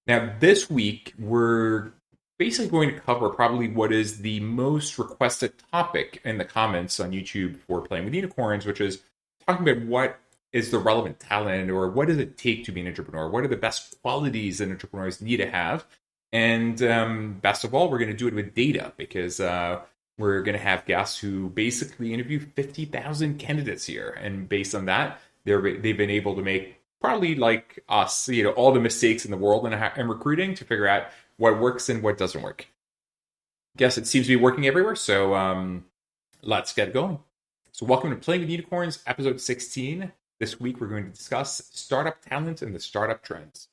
Now, this week, we're basically going to cover probably what is the most requested topic in the comments on YouTube for Playing with Unicorns, which is talking about what is the relevant talent or what does it take to be an entrepreneur? What are the best qualities that entrepreneurs need to have? And best of all, we're going to do it with data because we're going to have guests who basically interview 50,000 candidates here. And based on that, they've been able to make probably like us, all the mistakes in the world in recruiting to figure out what works and what doesn't work. Guess it seems to be working everywhere, so let's get going. So welcome to Playing with Unicorns, episode 16. This week we're going to discuss startup talent and the startup trends.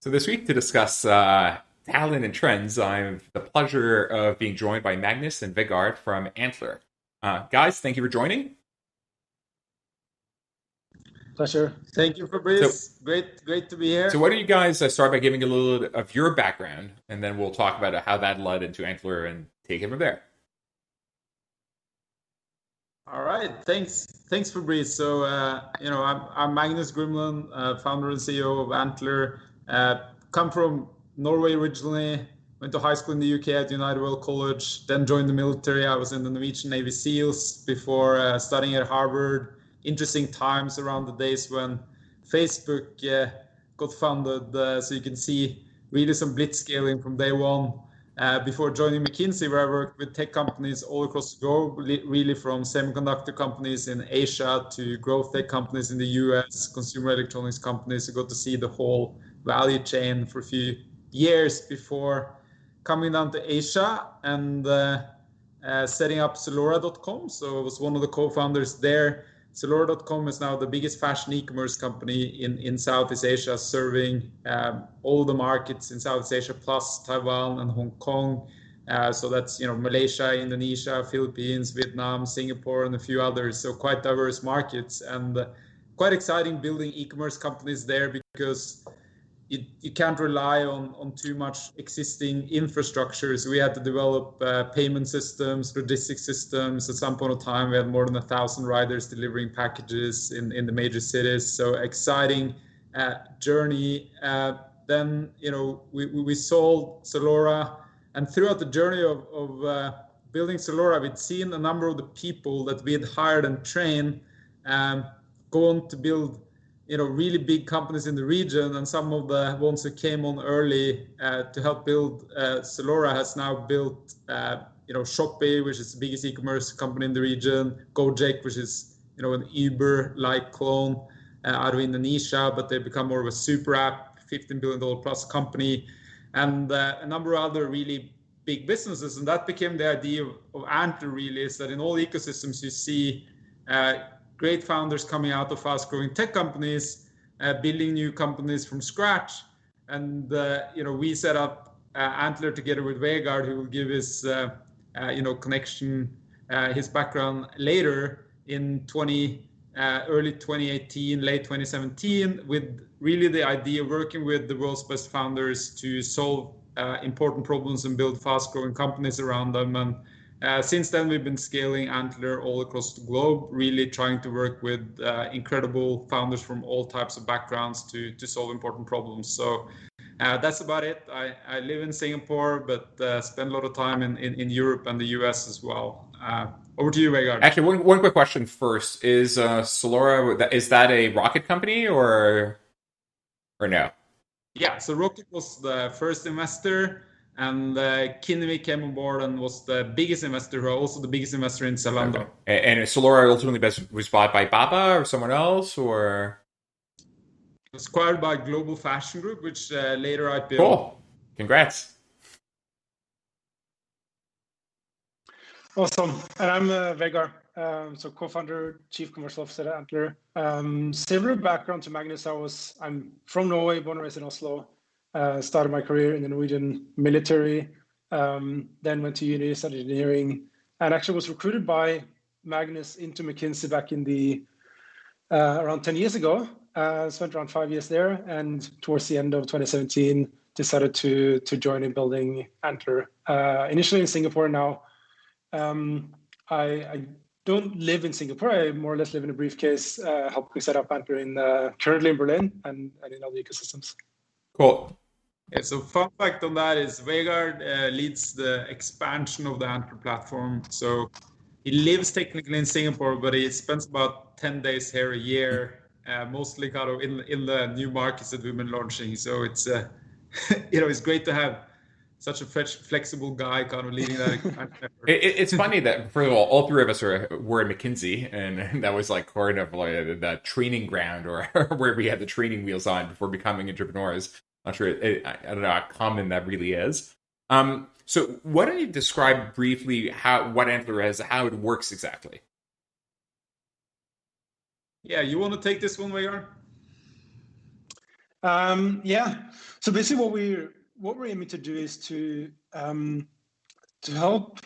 So this week to discuss talent and trends, I have the pleasure of being joined by Magnus and Vegard from Antler. Guys, thank you for joining. Pleasure. Thank you, Fabrice. Great to be here. So why don't you guys start by giving a little bit of your background, and then we'll talk about how that led into Antler and take it from there. All right. Thanks, Fabrice. So, I'm Magnus Grimeland, founder and CEO of Antler. Come from Norway originally, went to high school in the UK at United World College, then joined the military. I was in the Norwegian Navy SEALs before studying at Harvard. Interesting times around the days when Facebook got funded, so you can see really some blitzscaling from day one. Before joining McKinsey, where I worked with tech companies all across the globe, really from semiconductor companies in Asia to growth tech companies in the US, consumer electronics companies. I got to see the whole value chain for a few years before coming down to Asia and setting up Zalora.com. So I was one of the co-founders there. Zalora.com is now the biggest fashion e-commerce company in Southeast Asia, serving all the markets in Southeast Asia, plus Taiwan and Hong Kong. So that's Malaysia, Indonesia, Philippines, Vietnam, Singapore, and a few others. So quite diverse markets, and quite exciting building e-commerce companies there because you can't rely on too much existing infrastructure. So we had to develop payment systems, logistics systems. At some point of time, we had more than 1,000 riders delivering packages in the major cities. So exciting journey. Then we sold Zalora, and throughout the journey of building Zalora, we'd seen a number of the people that we had hired and trained go on to build really big companies in the region, and some of the ones who came on early to help build Zalora has now built Shopee, which is the biggest e-commerce company in the region, Gojek, which is an Uber-like clone out of Indonesia, but they've become more of a super app, $15 billion plus company, and a number of other really big businesses. And that became the idea of Antler, really, is that in all ecosystems you see great founders coming out of fast-growing tech companies, building new companies from scratch. And we set up Antler together with Vegard, who will give his connection, his background later in early 2018, late 2017, with really the idea of working with the world's best founders to solve important problems and build fast-growing companies around them. And since then, we've been scaling Antler all across the globe, really trying to work with incredible founders from all types of backgrounds to solve important problems. So that's about it. I live in Singapore, but spend a lot of time in Europe and the US as well. Over to you, Vegard. Actually, one quick question first. Is Zalora, is that a rocket company or no? Yeah, so Rocket was the first investor, and Kinnevik came on board and was the biggest investor, also the biggest investor in Zalando. Okay. And Zalora ultimately was bought by Baba or someone else, or? It was acquired by Global Fashion Group, which later IPO. Cool. Congrats. Awesome. And I'm Vegard, so co-founder, chief commercial officer at Antler. Similar background to Magnus. I'm from Norway, born and raised in Oslo. Started my career in the Norwegian military, then went to uni, studied engineering, and actually was recruited by Magnus into McKinsey back in the around 10 years ago. spent around 5 years there, and towards the end of 2017, decided to join in building Antler. Initially in Singapore now. I don't live in Singapore. I more or less live in a briefcase, helping set up Antler currently in Berlin and in other ecosystems. Cool. Yeah, so fun fact on that is Vegard leads the expansion of the Antler platform. So he lives technically in Singapore, but he spends about 10 days here a year, mostly kind of in the new markets that we've been launching. So it's it's great to have such a flexible guy kind of leading that effort. It's funny that, first of all three of us were at McKinsey, and that was like kind of like that training ground or where we had the training wheels on before becoming entrepreneurs. Not sure, I don't know how common that really is. So why don't you describe briefly what Antler is, how it works exactly? Yeah, you want to take this one, Vegard? Yeah. So basically, what we're aiming to do is to help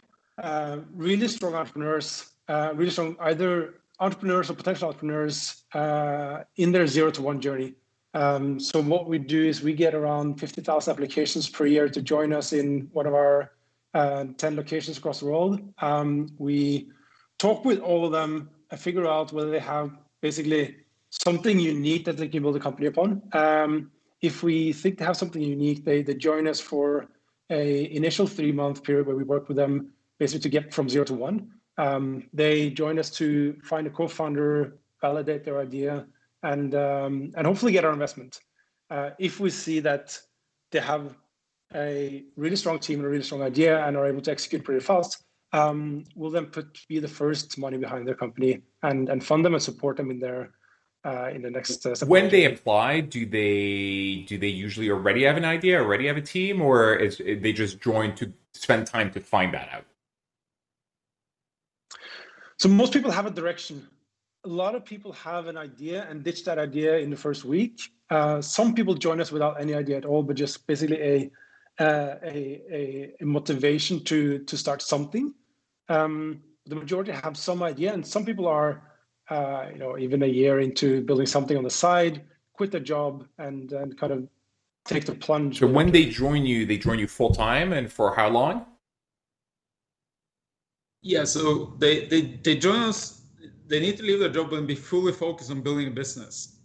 really strong entrepreneurs, really strong either entrepreneurs or potential entrepreneurs in their 0 to 1 journey. So what we do is we get around 50,000 applications per year to join us in one of our 10 locations across the world. We talk with all of them and figure out whether they have basically something unique that they can build a company upon. If we think they have something unique, they join us for a initial 3-month period where we work with them basically to get from 0 to 1. They join us to find a co-founder, validate their idea, and hopefully get our investment. If we see that they have a really strong team and a really strong idea and are able to execute pretty fast, we'll then be the first money behind their company and fund them and support them in their in the next step. When they apply, do they usually already have an idea, already have a team, or they just join to spend time to find that out? So most people have a direction. A lot of people have an idea and ditch that idea in the first week. Some people join us without any idea at all, but just basically a motivation to start something. The majority have some idea, and some people are even a year into building something on the side, quit their job, and kind of take the plunge. So when they join you full time, and for how long? Yeah, so they join us. They need to leave their job and be fully focused on building a business.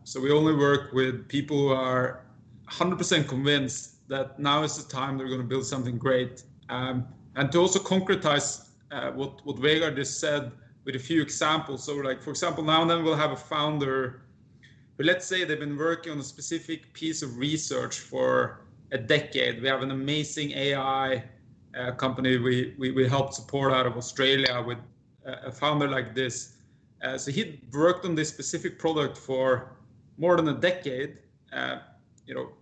So we only work with people who are 100% convinced that now is the time they're going to build something great. And to also concretize what Vegard just said with a few examples. So like, for example, now and then we'll have a founder who, let's say they've been working on a specific piece of research for a decade. We have an amazing AI company we helped support out of Australia with a founder like this. So he'd worked on this specific product for more than a decade,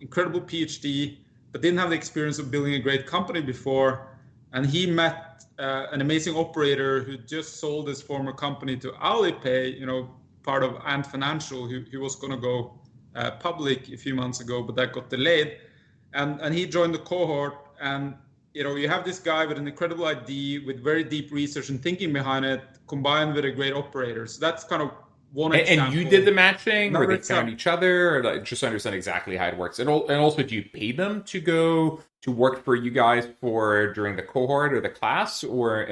incredible PhD, but didn't have the experience of building a great company before. And he met an amazing operator who just sold his former company to Alipay, part of Ant Financial, who was going to go public a few months ago, but that got delayed. And he joined the cohort, and you have this guy with an incredible idea, with very deep research and thinking behind it, combined with a great operator. So that's kind of one example. And you did the matching, or they found each other, or just to understand exactly how it works. And also, do you pay them to go to work for you guys during the cohort or the class, or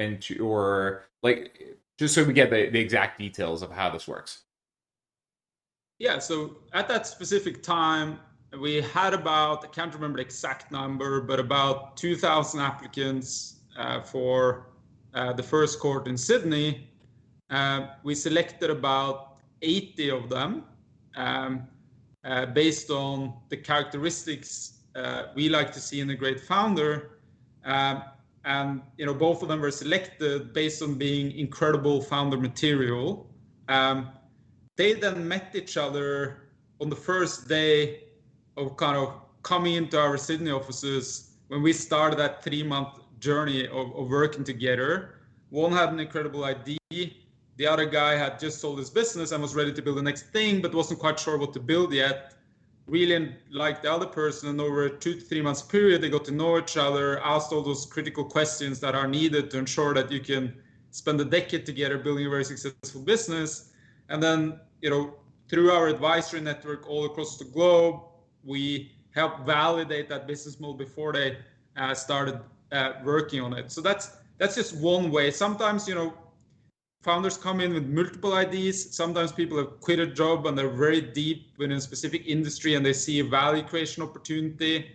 just so we get the exact details of how this works? Yeah, so at that specific time, we had about, I can't remember the exact number, but about 2,000 applicants for the first cohort in Sydney. We selected about 80 of them based on the characteristics we like to see in a great founder. And both of them were selected based on being incredible founder material. They then met each other on the first day of kind of coming into our Sydney offices when we started that 3-month journey of working together. One had an incredible idea. The other guy had just sold his business and was ready to build the next thing, but wasn't quite sure what to build yet. Really liked the other person, and over a 2 to 3 months period, they got to know each other, asked all those critical questions that are needed to ensure that you can spend a decade together building a very successful business. And then, through our advisory network all across the globe, we help validate that business model before they started working on it. So that's just one way. Sometimes, founders come in with multiple ideas. Sometimes people have quit a job and they're very deep within a specific industry and they see a value creation opportunity.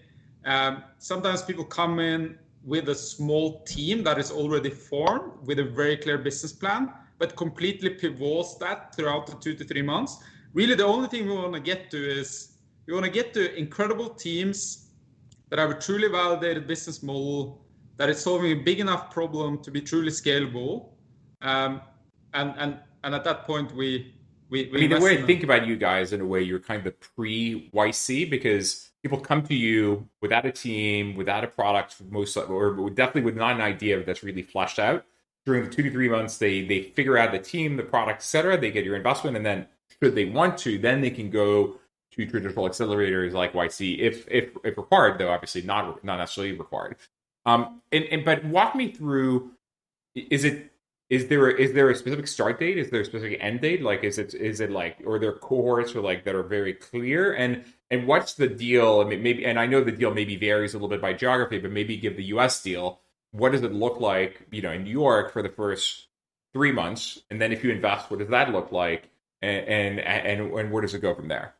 Sometimes people come in with a small team that is already formed with a very clear business plan, but completely pivots that throughout the 2 to 3 months. Really, the only thing we want to get to is we want to get to incredible teams that have a truly validated business model that is solving a big enough problem to be truly scalable. And at that point, we I mean, the way I think about you guys, in a way, you're kind of the pre-YC, because people come to you without a team, without a product, or definitely with not an idea that's really fleshed out. During the 2 to 3 months, they figure out the team, the product, etc. They get your investment, and then should they want to, then they can go to traditional accelerators like YC, if required, though obviously not necessarily required. But walk me through: is there a specific start date? Is there a specific end date? Like, is it like, or are there cohorts or like that are very clear? And what's the deal? I mean, maybe, and I know the deal maybe varies a little bit by geography, but maybe give the US deal. What does it look like, in New York for the first 3 months? And then if you invest, what does that look like? And where does it go from there?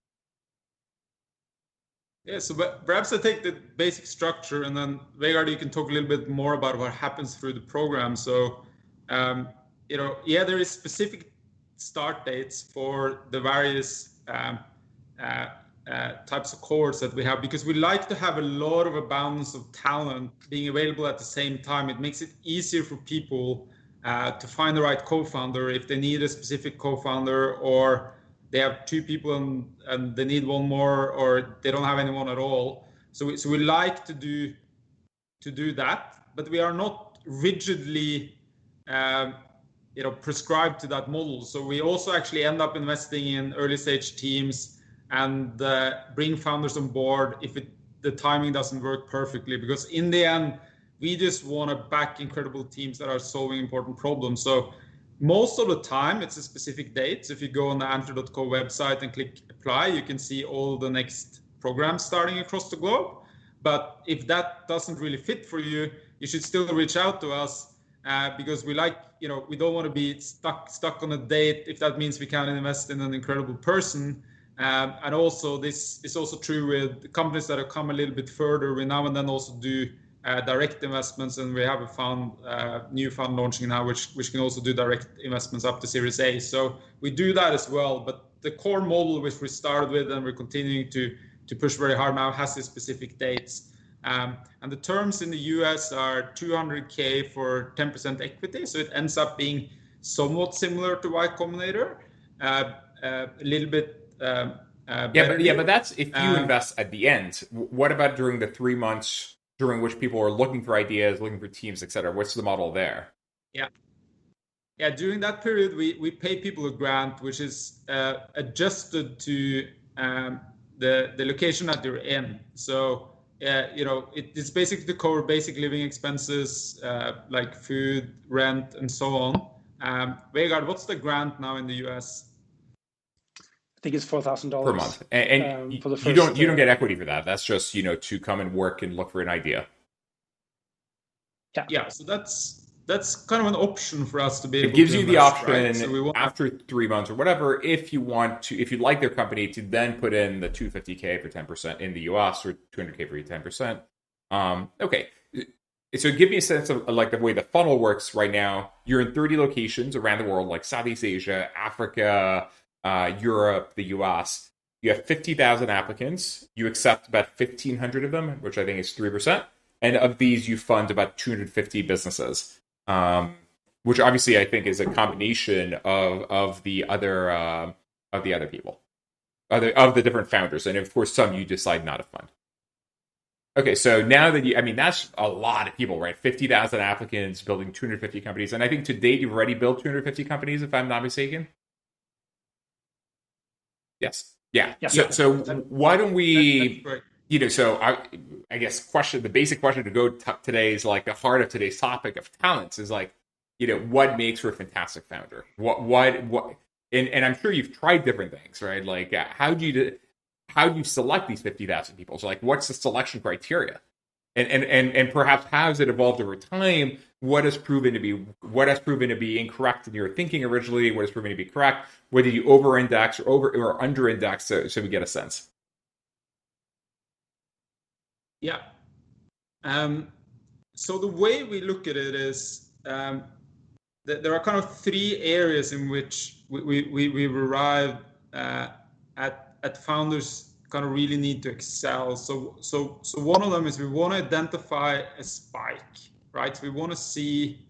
Yeah, so perhaps I take the basic structure, and then Vegard, you can talk a little bit more about what happens through the program. So, there is specific start dates for the various types of cohorts that we have, because we like to have a lot of abundance of talent being available at the same time. It makes it easier for people to find the right co-founder if they need a specific co-founder, or they have 2 people and they need one more, or they don't have anyone at all. So we like to do that, but we are not rigidly prescribed to that model. So we also actually end up investing in early stage teams and bring founders on board if the timing doesn't work perfectly, because in the end, we just want to back incredible teams that are solving important problems. So most of the time, it's a specific date. So if you go on the Antler.co website and click apply, you can see all the next programs starting across the globe. But if that doesn't really fit for you, you should still reach out to us, because we don't want to be stuck on a date if that means we can invest in an incredible person. And also, this is also true with companies that have come a little bit further. We now and then also do direct investments, and we have a new fund launching now, which can also do direct investments up to Series A. So we do that as well. But the core model, which we started with and we're continuing to push very hard now, has these specific dates. And the terms in the US are $200K for 10% equity. So it ends up being somewhat similar to Y Combinator, a little bit. But that's if you invest at the end. What about during the 3 months during which people are looking for ideas, looking for teams, etc.? What's the model there? Yeah. During that period, we pay people a grant, which is adjusted to the location that you're in. So it's basically to cover basic living expenses like food, rent, and so on. Vegard, what's the grant now in the US? I think it's $4,000 per month, and for the first, you don't get equity for that. That's just to come and work and look for an idea. Yeah. So that's kind of an option for us to be able to. It gives you the option, right? So after 3 months or whatever, if you like their company, to then put in the $250K for 10% in the US, or $200K for 10%. Okay. So give me a sense of like the way the funnel works right now. You're in 30 locations around the world, like Southeast Asia, Africa, Europe, the US. You have 50,000 applicants. You accept about 1,500 of them, which I think is 3%. And of these, you fund about 250 businesses, which obviously I think is a combination of the other people, of the different founders, and of course some you decide not to fund. Okay, so now that that's a lot of people, right? 50,000 applicants building 250 companies, and I think to date you've already built 250 companies, if I'm not mistaken. Yes. Yeah. So why don't we, so I guess the basic question to go today is like the heart of today's topic of talents is like, what makes for a fantastic founder? What and I'm sure you've tried different things, right? Like how do you select these 50,000 people? So like, what's the selection criteria? And perhaps how has it evolved over time? What has proven to be incorrect in your thinking originally? What has proven to be correct? Whether you over-index or under-index, so we get a sense. Yeah. So the way we look at it is that there are kind of three areas in which we arrive at founders kind of really need to excel. So one of them is we want to identify a spike, right? We want to see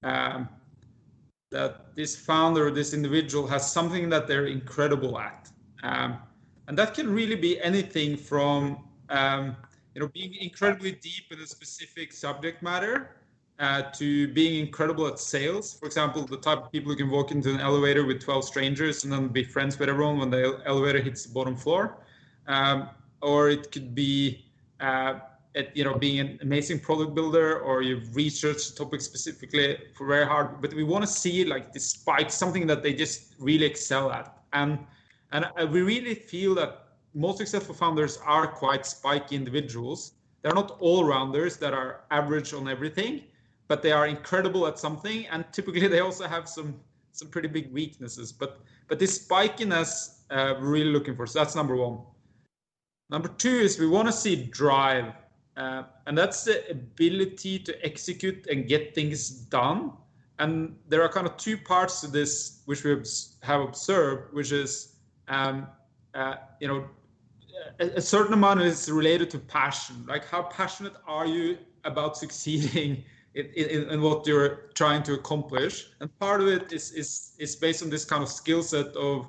that this founder or this individual has something that they're incredible at, and that can really be anything from being incredibly deep in a specific subject matter to being incredible at sales. For example, the type of people who can walk into an elevator with 12 strangers and then be friends with everyone when the elevator hits the bottom floor. Or it could be being an amazing product builder, or you've researched the topic specifically for very hard. But we want to see like this spike, something that they just really excel at. And we really feel that most successful founders are quite spiky individuals. They're not all-rounders that are average on everything, but they are incredible at something. And typically they also have some pretty big weaknesses. But this spikiness we're really looking for. So that's number one. Number two is we want to see drive. And that's the ability to execute and get things done. And there are kind of two parts to this which we have observed, which is a certain amount is related to passion. Like, how passionate are you about succeeding in what you're trying to accomplish? And part of it is based on this kind of skill set of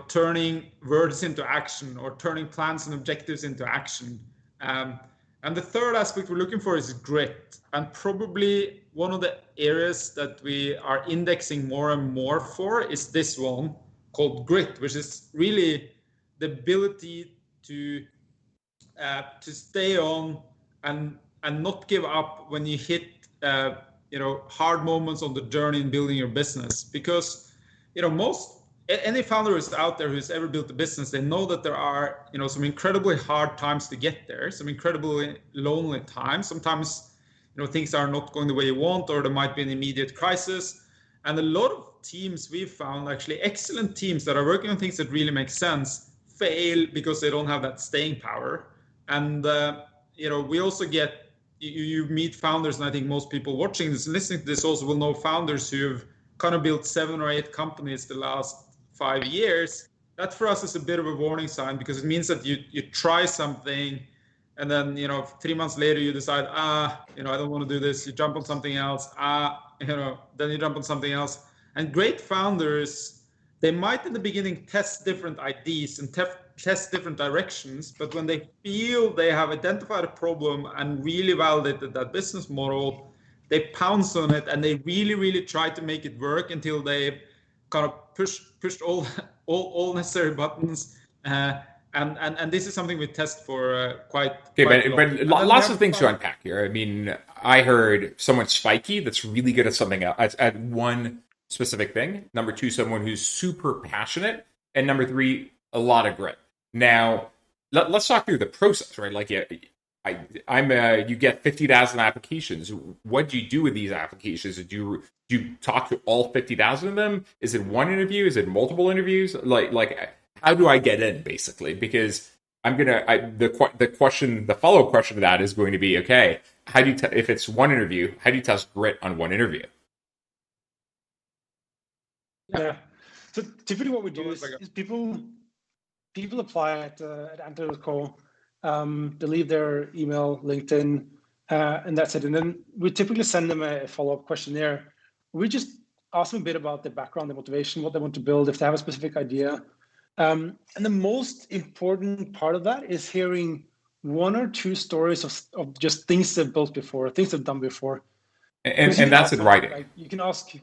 turning words into action, or turning plans and objectives into action. And the third aspect we're looking for is grit. And probably one of the areas that we are indexing more and more for is this one called grit, which is really the ability to stay on and not give up when you hit hard moments on the journey in building your business. Because any founder who's out there who's ever built a business, they know that there are some incredibly hard times to get there, some incredibly lonely times. Sometimes things are not going the way you want, or there might be an immediate crisis. And a lot of teams we've found, actually excellent teams that are working on things that really make sense, fail because they don't have that staying power. And we also get, you meet founders, and I think most people watching this and listening to this also will know founders who've kind of built 7 or 8 companies the last 5 years. That for us is a bit of a warning sign, because it means that you try something, and then 3 months later you decide, I don't want to do this. You jump on something else. Then you jump on something else. And great founders, they might in the beginning test different ideas and test different directions, but when they feel they have identified a problem and really validated that business model, they pounce on it, and they really, really try to make it work until they kind of pushed all necessary buttons. And this is something we test for quite but lots of things to unpack here. I mean, I heard someone spiky that's really good at something else, at one specific thing. Number 2, someone who's super passionate. And number 3, a lot of grit. Now, let's talk through the process, right? Like, you get 50,000 applications. What do you do with these applications? Do you talk to all 50,000 of them? Is it one interview? Is it multiple interviews? Like how do I get in, basically? Because the follow-up question to that is going to be, okay, how do you if it's one interview, how do you test grit on one interview? Yeah. So typically what we do is people apply at Antler.co, they leave their email, LinkedIn, and that's it. And then we typically send them a follow-up questionnaire. We just ask them a bit about their background, their motivation, what they want to build, if they have a specific idea. And the most important part of that is hearing 1 or 2 stories of just things they've built before, things they've done before. And that's in writing. Like, you can ask.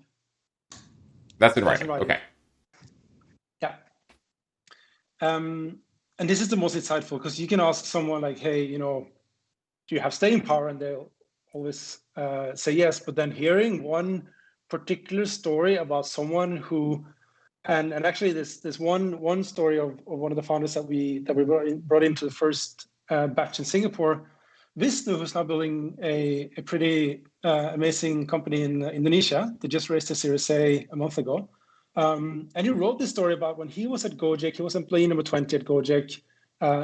That's in writing. Okay. Yeah. And this is the most insightful, because you can ask someone like, hey, do you have staying power? And they'll always say yes. But then hearing one particular story about someone who, and actually this one story of one of the founders that we brought into the first batch in Singapore, Vishnu, who's now building a pretty amazing company in Indonesia. They just raised a Series A month ago. And he wrote this story about when he was at Gojek. He was employee number 20 at Gojek.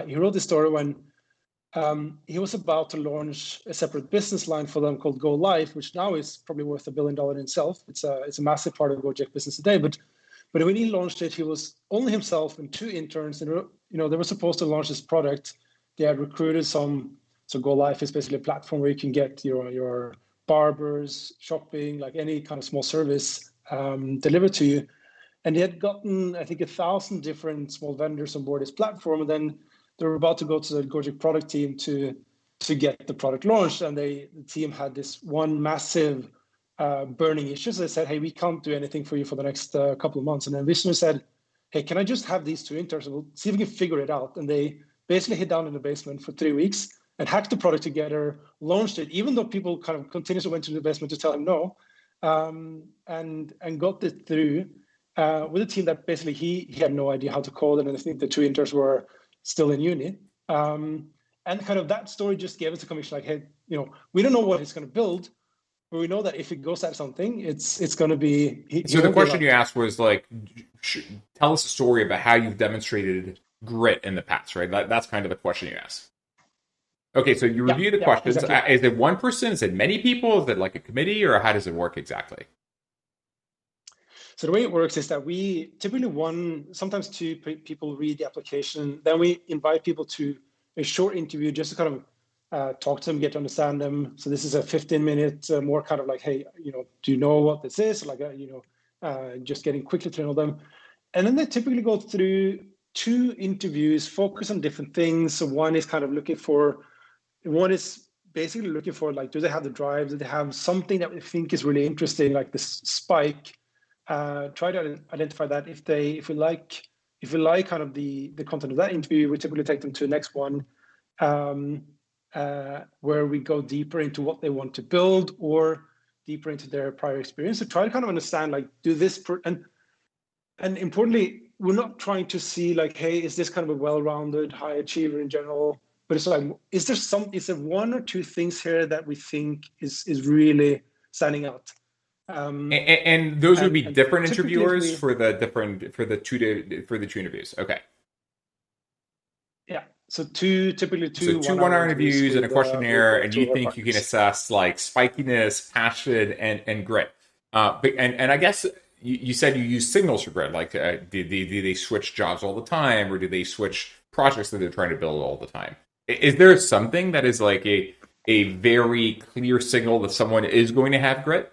He wrote this story when he was about to launch a separate business line for them called Go Life, which now is probably worth $1 billion in itself. It's a massive part of Gojek business today. But when he launched it, he was only himself and 2 interns. And they were supposed to launch this product. They had recruited some. So Go Life is basically a platform where you can get your barbers, shopping, like any kind of small service delivered to you. And they had gotten, I think, 1,000 different small vendors on board this platform. And then they were about to go to the Gojek product team to get the product launched. And the team had this one massive burning issue. So they said, hey, we can't do anything for you for the next couple of months. And then Vishnu said, hey, can I just have these 2 interns? We'll see if we can figure it out. And they basically hid down in the basement for 3 weeks and hacked the product together, launched it, even though people kind of continuously went to the basement to tell him no, and got it through with a team that basically he had no idea how to code. And I think the 2 interns were still in uni. And kind of that story just gave us the conviction, like, hey, we don't know what he's going to build, but we know that if it goes at something, it's going to be. So the question you asked was like, tell us a story about how you've demonstrated grit in the past, right? That's kind of the question you asked. Okay, so you review the questions. Exactly. Is it one person? Is it many people? Is it like a committee, or how does it work exactly? So the way it works is that we typically sometimes 2 people read the application. Then we invite people to a short interview just to kind of talk to them, get to understand them. So this is a 15-minute, more kind of like, hey, do you know what this is? Like, just getting quickly to know them. And then they typically go through 2 interviews, focus on different things. So one is basically looking for like, do they have the drive? Do they have something that we think is really interesting, like this spike? Try to identify that. If we like kind of the content of that interview, we typically take them to the next one, where we go deeper into what they want to build or deeper into their prior experience. So try to kind of understand, like, and importantly, we're not trying to see like, hey, is this kind of a well-rounded high achiever in general? But it's like, is there 1 or 2 things here that we think is really standing out? And those would be different interviewers for the 2 interviews. Okay. Yeah. So typically 2 1-hour interviews and a questionnaire, and you think you can assess like spikiness, passion, and grit. And I guess you said you use signals for grit. Like, do they switch jobs all the time, or do they switch projects that they're trying to build all the time? Is there something that is like a very clear signal that someone is going to have grit?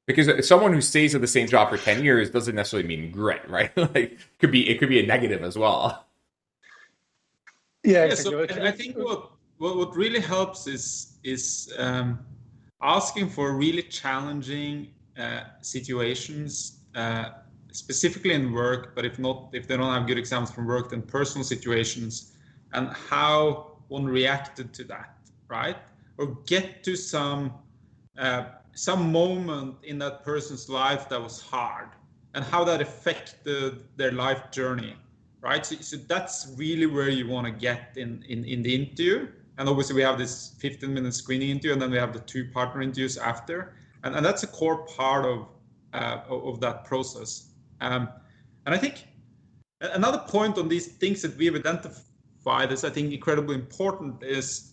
Because someone who stays at the same job for 10 years doesn't necessarily mean grit, right? Like, it could be a negative as well. Yeah, exactly. So I think what really helps is asking for really challenging situations, specifically in work. But if they don't have good examples from work, then personal situations, and how one reacted to that, right? Or get to some moment in that person's life that was hard, and how that affected their life journey, right? So that's really where you want to get in the interview. And obviously we have this 15-minute screening interview, and then we have the 2 partner interviews after, and that's a core part of that process. And I think another point on these things that we've identified is, I think, incredibly important is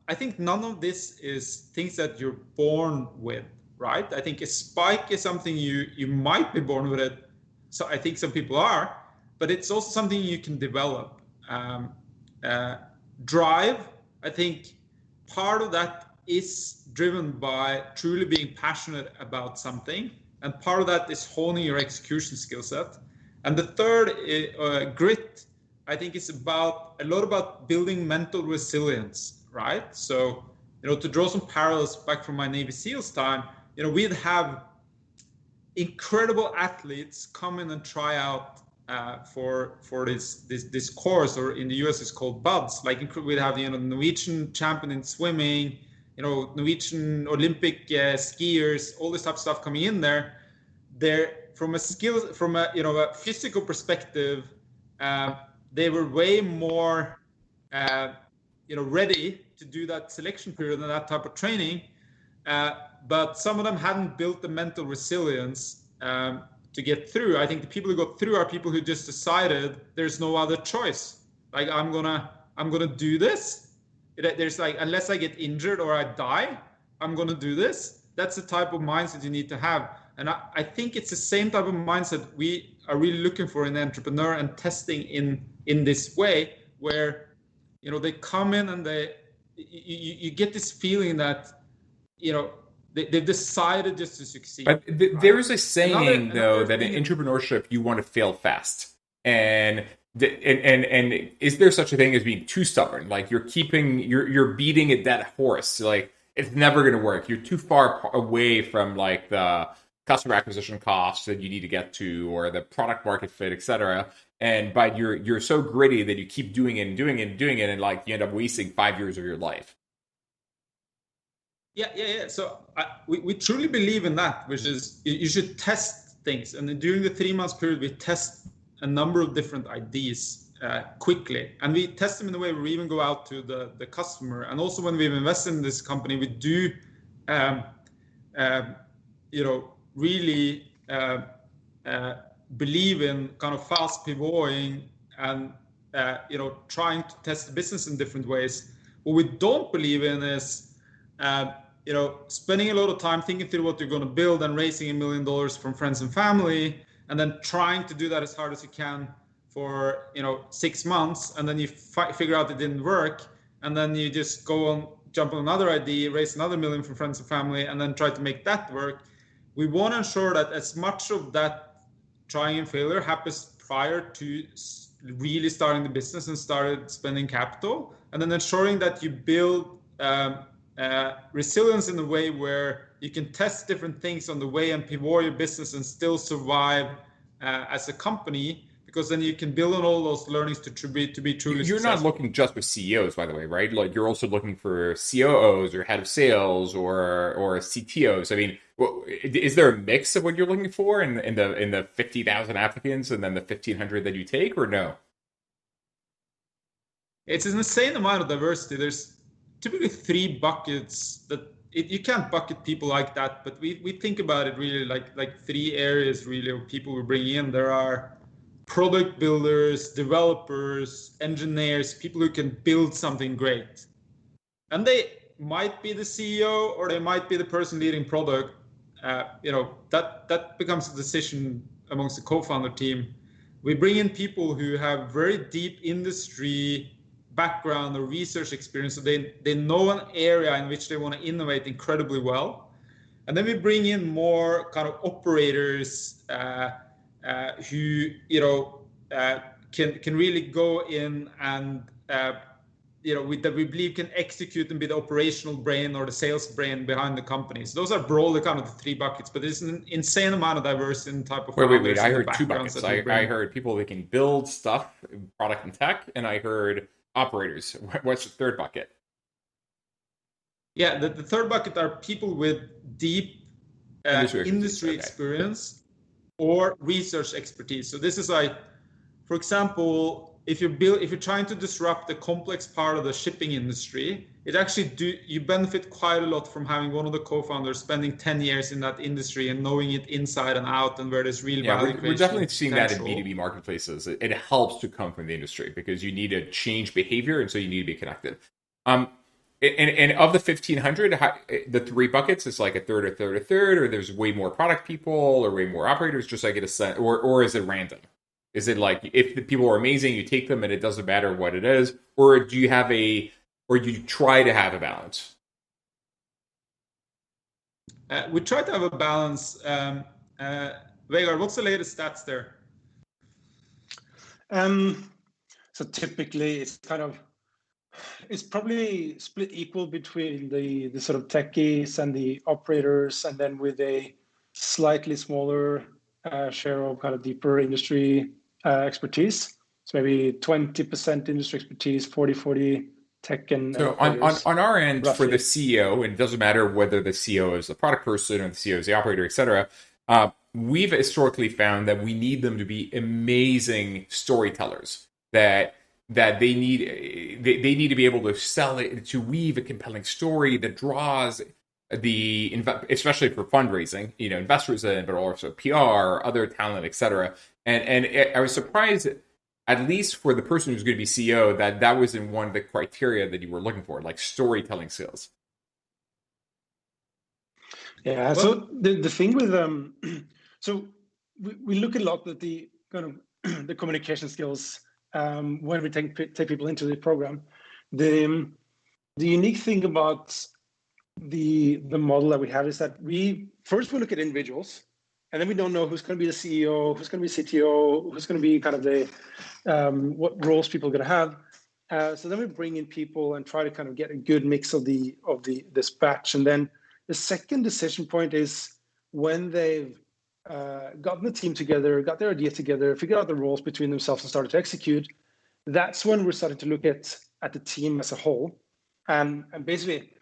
I think none of this is things that you're born with, right? I think a spike is something you might be born with it. So I think some people are, but it's also something you can develop. Drive, I think part of that is driven by truly being passionate about something. And part of that is honing your execution skill set. And the third, grit, I think is a lot about building mental resilience, right? So, to draw some parallels back from my Navy SEALs time, we'd have incredible athletes come in and try out for this course, or in the US it's called BUDS. Like, we'd have the Norwegian champion in swimming, Norwegian Olympic skiers, all this type of stuff coming in there. They're from a physical perspective, they were way more ready to do that selection period and that type of training. But some of them hadn't built the mental resilience to get through. I think the people who got through are people who just decided there's no other choice. Like I'm gonna do this. There's like, unless I get injured or I die, I'm gonna do this. That's the type of mindset you need to have. And I think it's the same type of mindset we are really looking for in the entrepreneur and testing in this way, where they come in and you get this feeling that they've decided just to succeed. But there's a saying though that in entrepreneurship you want to fail fast, and is there such a thing as being too stubborn? Like you're beating a dead horse. Like it's never going to work. You're too far away from like the customer acquisition costs that you need to get to, or the product market fit, etc. But you're so gritty that you keep doing it and doing it and doing it, and like you end up wasting 5 years of your life. Yeah. So we truly believe in that, which is you should test things. And then during the 3 months period, we test a number of different ideas quickly. And we test them in the way where we even go out to the customer. And also when we've invested in this company, we do, really believe in kind of fast pivoting and, trying to test the business in different ways. What we don't believe in is, spending a lot of time thinking through what you're going to build and raising $1 million from friends and family, and then trying to do that as hard as you can for 6 months, and then you figure out it didn't work, and then you just jump on another idea, raise another $1 million from friends and family, and then try to make that work. We want to ensure that as much of that trying and failure happens prior to really starting the business and started spending capital, and then ensuring that you build resilience in a way where you can test different things on the way and pivot your business and still survive as a company, because then you can build on all those learnings to be truly You're successful. not looking just for CEOs, by the way, right? Like you're also looking for COOs or head of sales or CTOs. I mean, is there a mix of what you're looking for in the 50,000 applicants and then the 1,500 that you take, or no? It's an insane amount of diversity. There's typically 3 buckets that you can't bucket people like that, but we think about it really like 3 areas really of people we bring in. There are product builders, developers, engineers, people who can build something great. And they might be the CEO or they might be the person leading product. That becomes a decision amongst the co-founder team. We bring in people who have very deep industry background or research experience, so they know an area in which they want to innovate incredibly well. And then we bring in more kind of operators who can really go in and that we believe can execute and be the operational brain or the sales brain behind the company. So those are broadly kind of the 3 buckets, but there's an insane amount of diversity in type of wait, I heard 2 buckets. I heard people that can build stuff, product and tech, and I heard operators. What's the 3rd bucket? Yeah, the 3rd bucket are people with deep industry experience or research expertise. So this is like, for example, if you're trying to disrupt the complex part of the shipping industry, you benefit quite a lot from having one of the co-founders spending 10 years in that industry and knowing it inside and out, and where there's real value creation. We're definitely seeing that in B2B marketplaces. It helps to come from the industry because you need to change behavior, and so you need to be connected. And of the 1,500, the 3 buckets is like a third, or there's way more product people or way more operators, just so I get a sense, or is it random? Is it like if the people are amazing, you take them and it doesn't matter what it is, or do you try to have a balance? We try to have a balance. Vegard, what's the latest stats there? So typically it's probably split equal between the sort of techies and the operators, and then with a slightly smaller share of kind of deeper industry expertise. So maybe 20% industry expertise, 40 tech and So operators, on our end, for roughly. the CEO, and it doesn't matter whether the CEO is the product person or the CEO is the operator, etc. We've historically found that we need them to be amazing storytellers. That they need to be able to sell it, to weave a compelling story that draws especially for fundraising, investors in, but also PR, other talent, etc. And I was surprised, at least for the person who's going to be CEO, that was in one of the criteria that you were looking for, like storytelling skills. Yeah. So the thing with so we look a lot at the kind of the communication skills when we take people into the program. The unique thing about the model that we have is that we look at individuals, and then we don't know who's going to be the CEO, who's going to be CTO, who's going to be kind of the what roles people are going to have. So then we bring in people and try to kind of get a good mix of this batch, and then the second decision point is when they've gotten the team together, got their idea together, figured out the roles between themselves and started to execute. That's when we're starting to look at the team as a whole, and basically.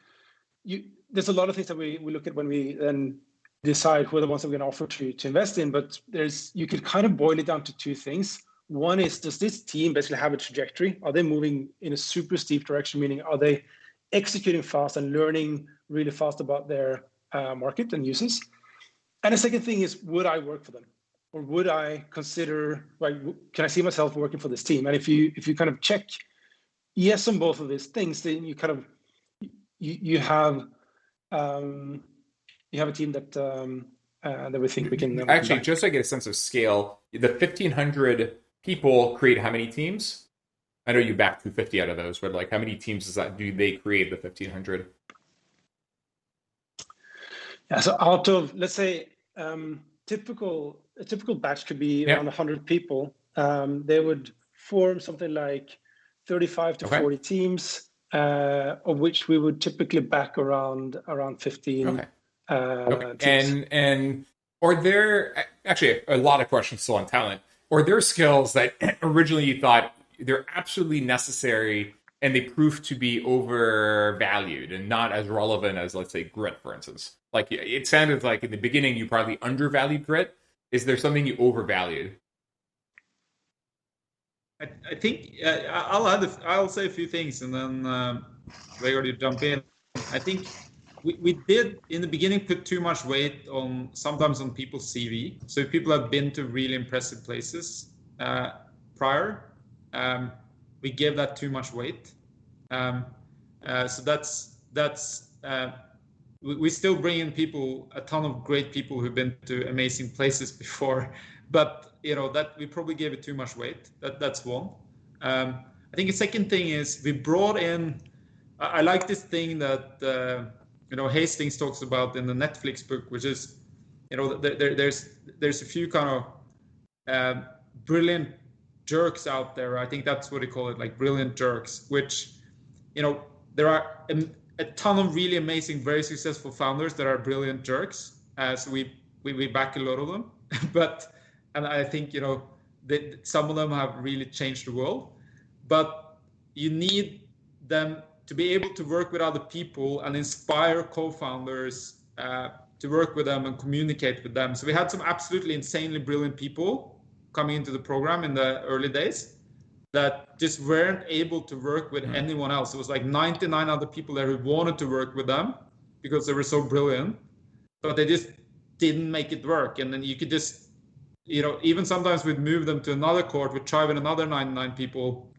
There's a lot of things that we look at when we then decide who are the ones that we're going to offer to invest in, but you could kind of boil it down to two things. One is, does this team basically have a trajectory? Are they moving in a super steep direction, meaning are they executing fast and learning really fast about their market and users? And the second thing is, would I work for them? Or would I consider, can I see myself working for this team? And if you kind of check yes on both of these things, then you kind of you have a team that we think we can actually, just to get a sense of scale, the 1,500 people create how many teams? I know you backed 250 out of those, but like how many teams do they create, the 1,500? Yeah, so out of, let's say, a typical batch could be around 100 people. They would form something like 35 to 40 teams. Of which we would typically back around 15. Okay. And are there actually a lot of questions still on talent? Are there skills that originally you thought they're absolutely necessary and they prove to be overvalued and not as relevant as, let's say, grit, for instance? Like it sounded like in the beginning you probably undervalued grit. Is there something you overvalued? I think I'll say a few things and then Vegard, you jump in. I think we did in the beginning put too much weight sometimes on people's CV. So if people have been to really impressive places prior, we gave that too much weight. So that's we still bring in a ton of great people who've been to amazing places before, but that we probably gave it too much weight. That's one. I think the second thing is we brought in. I like this thing that Hastings talks about in the Netflix book, which is there's a few kind of brilliant jerks out there. I think that's what they call it, like brilliant jerks. Which there are a ton of really amazing, very successful founders that are brilliant jerks. So we back a lot of them, and I think some of them have really changed the world, but you need them to be able to work with other people and inspire co-founders to work with them and communicate with them. So we had some absolutely insanely brilliant people coming into the program in the early days that just weren't able to work with anyone else. It was like 99 other people there who wanted to work with them because they were so brilliant, but they just didn't make it work. And then you could just even sometimes we'd move them to another court, we'd try with another 99 people,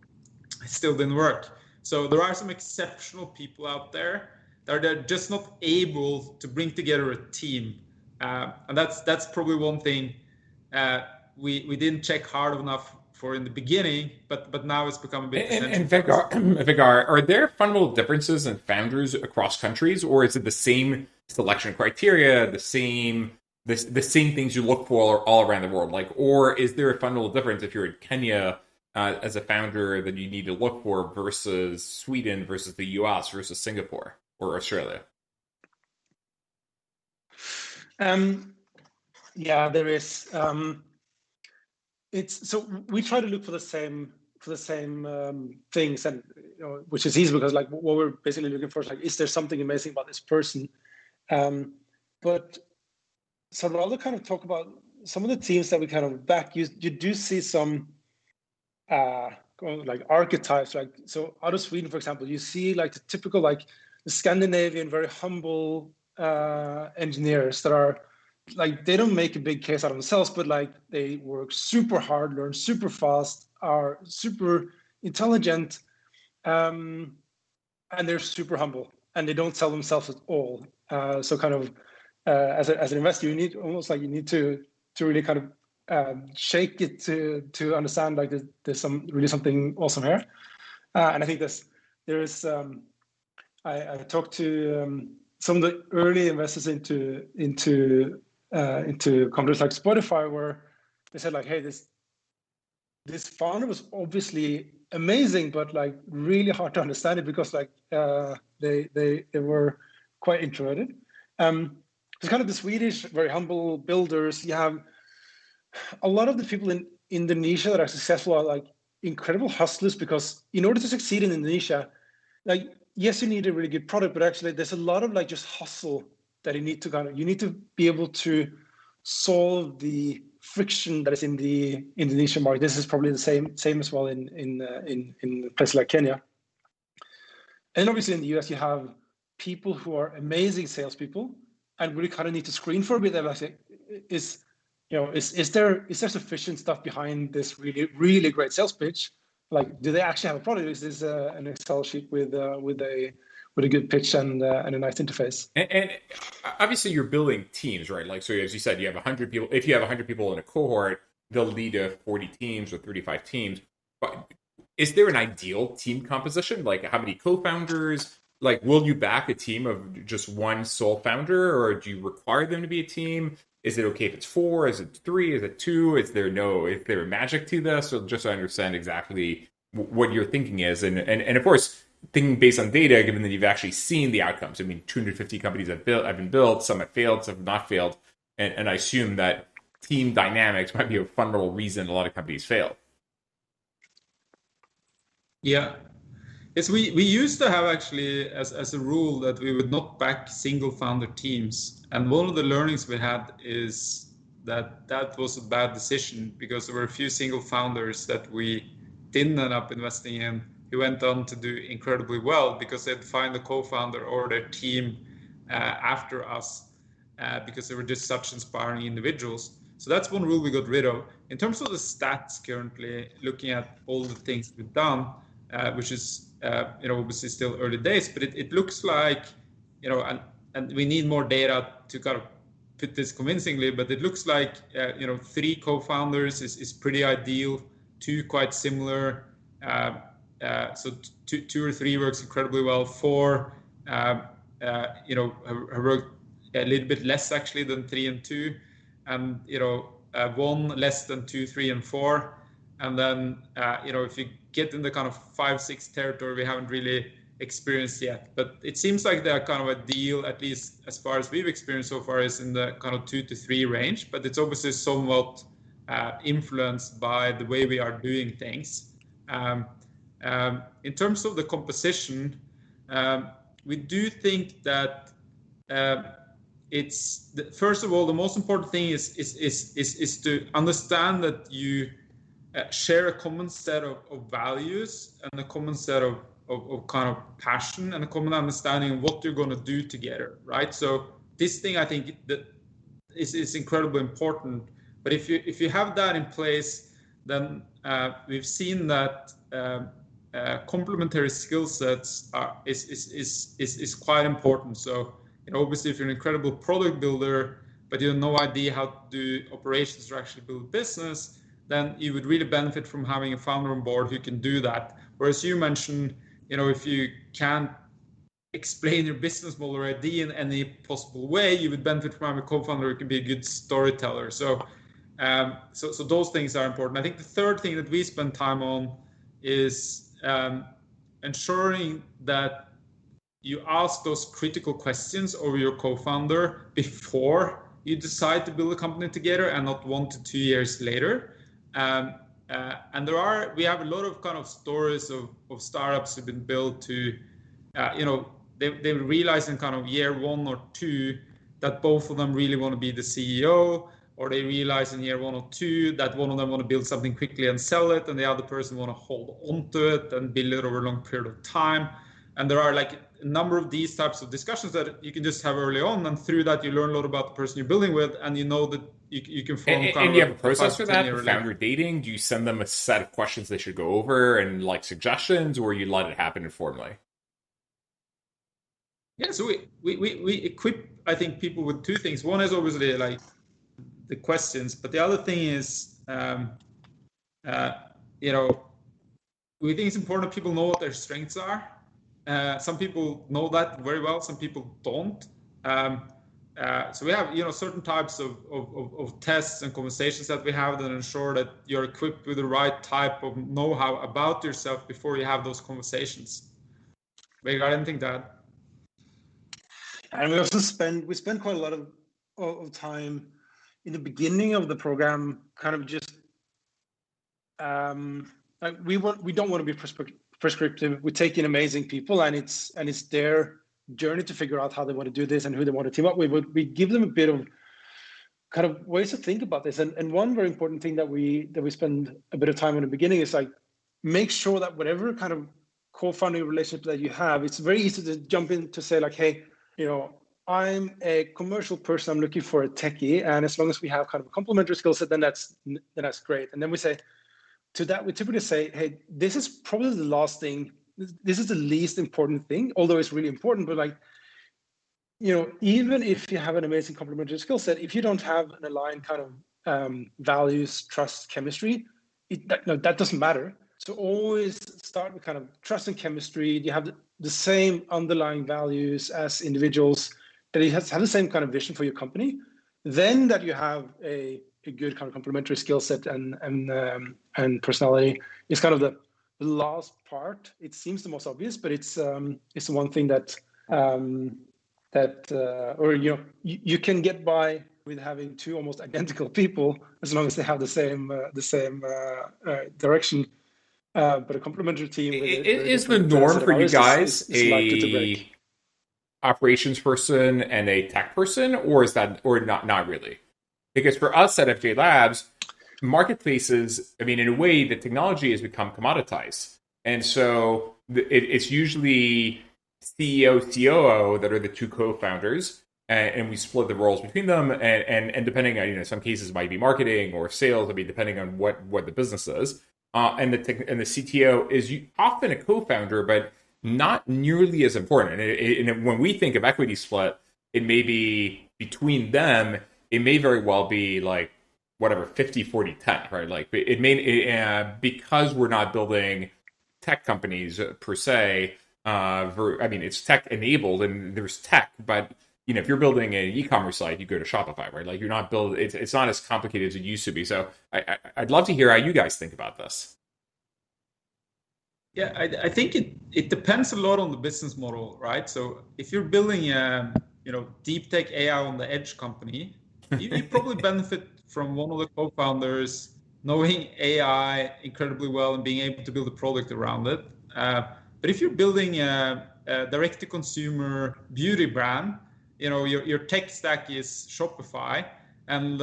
it still didn't work. So there are some exceptional people out there that are just not able to bring together a team. And that's probably one thing we didn't check hard enough for in the beginning, but now it's become a bit essential. And Vegard, are there fundamental differences in founders across countries, or is it the same selection criteria, the same things you look for all around the world? Like, or is there a fundamental difference if you're in Kenya as a founder that you need to look for versus Sweden versus the US versus Singapore or Australia? Yeah, there is. So we try to look for the same the same things, and which is easy because like what we're basically looking for is like, is there something amazing about this person? But so I'd rather kind of talk about some of the teams that we kind of back. You do see some like archetypes, like so out of Sweden, for example, you see like the typical like the Scandinavian, very humble engineers that are like, they don't make a big case out of themselves, but like they work super hard, learn super fast, are super intelligent, and they're super humble, and they don't sell themselves at all. So kind of as an investor, you need to really kind of shake it to understand like there's something awesome here. And I think there is I talked to some of the early investors into companies like Spotify, where they said like, hey, this founder was obviously amazing, but like really hard to understand it because like they were quite introverted. It's kind of the Swedish, very humble builders. You have a lot of the people in Indonesia that are successful are like incredible hustlers, because in order to succeed in Indonesia, like, yes, you need a really good product, but actually there's a lot of like just hustle that you need to be able to solve the friction that is in the Indonesian market. This is probably the same as well in places like Kenya. And obviously in the US, you have people who are amazing salespeople and really kind of need to screen for a bit. Like, is there sufficient stuff behind this really, really great sales pitch? Like, do they actually have a product? Is this an Excel sheet with a good pitch and a nice interface? And obviously you're building teams, right? Like, so as you said, you have 100 people. If you have 100 people in a cohort, they'll lead to 40 teams or 35 teams. But is there an ideal team composition? Like, how many co-founders? Like, will you back a team of just one sole founder, or do you require them to be a team? Is it okay if it's 4? Is it 3? Is it 2? Is there magic to this? So just to understand exactly what your thinking is. And of course, thinking based on data, given that you've actually seen the outcomes. I mean, 250 companies have been built, some have failed, some have not failed. And I assume that team dynamics might be a fundamental reason a lot of companies fail. Yeah. Yes, we used to have actually as a rule that we would not back single founder teams. And one of the learnings we had is that was a bad decision, because there were a few single founders that we didn't end up investing in who went on to do incredibly well because they'd find a co-founder or their team after us because they were just such inspiring individuals. So that's one rule we got rid of. In terms of the stats currently, looking at all the things we've done, which is obviously still early days, but it looks like, and we need more data to kind of put this convincingly, but it looks like 3 co-founders is pretty ideal, 2 quite similar, so 2 or 3 works incredibly well. 4 have worked a little bit less actually than 3 and 2, and 1 less than 2, 3, and 4. And then if you get in the kind of 5, 6 territory, we haven't really experienced yet. But it seems like they're kind of a deal, at least as far as we've experienced so far, is in the kind of 2 to 3 range. But it's obviously somewhat influenced by the way we are doing things. In terms of the composition, we do think that first of all, the most important thing is to understand that you share a common set of values and a common set of kind of passion and a common understanding of what you're going to do together, right? So this thing, I think, that is incredibly important. But if you have that in place, then we've seen that complementary skill sets is quite important. So obviously, if you're an incredible product builder, but you have no idea how to do operations or actually build a business, then you would really benefit from having a founder on board who can do that. Whereas you mentioned, if you can't explain your business model or idea in any possible way, you would benefit from having a co-founder who can be a good storyteller. So those things are important. I think the third thing that we spend time on is ensuring that you ask those critical questions of your co-founder before you decide to build a company together, and not 1 to 2 years later. And we have a lot of kind of stories of startups have been built to, they realize in kind of year 1 or 2 that both of them really want to be the CEO, or they realize in year 1 or 2 that one of them want to build something quickly and sell it, and the other person want to hold on to it and build it over a long period of time. And there are like a number of these types of discussions that you can just have early on, and through that you learn a lot about the person you're building with, and you know that you can form and you have a process for that, for founder dating? Do you send them a set of questions they should go over and like suggestions, or you let it happen informally? Yeah, so we equip, I think, people with 2 things. One is obviously like the questions, but the other thing is, we think it's important that people know what their strengths are. Some people know that very well, some people don't. So we have, certain types of tests and conversations that we have that ensure that you're equipped with the right type of know-how about yourself before you have those conversations. Vegard, anything to add? And we also spend quite a lot of time in the beginning of the program, kind of just like we don't want to be prescriptive. We take in amazing people, and it's their journey to figure out how they want to do this and who they want to team up with. We give them a bit of kind of ways to think about this. And one very important thing that we spend a bit of time in the beginning is like make sure that whatever kind of co-founding relationship that you have, it's very easy to jump in to say like, hey, I'm a commercial person, I'm looking for a techie, and as long as we have kind of a complementary skill set, then that's great. And then we say to that, we typically say, hey, this is probably the last thing. This is the least important thing, although it's really important. But like, even if you have an amazing complementary skill set, if you don't have an aligned kind of values, trust, chemistry, that doesn't matter. So always start with kind of trust and chemistry. You have the same underlying values as individuals, that you have the same kind of vision for your company. Then that you have a good kind of complementary skill set and personality is kind of the last part. It seems the most obvious, but it's the one thing that you can get by with having 2 almost identical people as long as they have the same direction. But a complementary team is the norm for you guys a operations person and a tech person, or is that, or not really? Because for us at FJ Labs, marketplaces, I mean, in a way, the technology has become commoditized, and so it's usually CEO, COO that are the 2 co-founders, and we split the roles between them, and depending on, in some cases it might be marketing or sales, I mean, depending on what the business is. And the CTO is often a co-founder, but not nearly as important. And when we think of equity split, it may be between them. It may very well be like whatever 50, 40, 10, right? Like it may because we're not building tech companies per se. I mean, it's tech enabled, and there's tech, but if you're building an e-commerce site, you go to Shopify, right? Like you're not building, it's not as complicated as it used to be. So I'd love to hear how you guys think about this. Yeah, I think it depends a lot on the business model, right? So if you're building a deep tech AI on the edge company, you probably benefit from one of the co-founders knowing AI incredibly well and being able to build a product around it. But if you're building a direct-to-consumer beauty brand, your tech stack is Shopify, and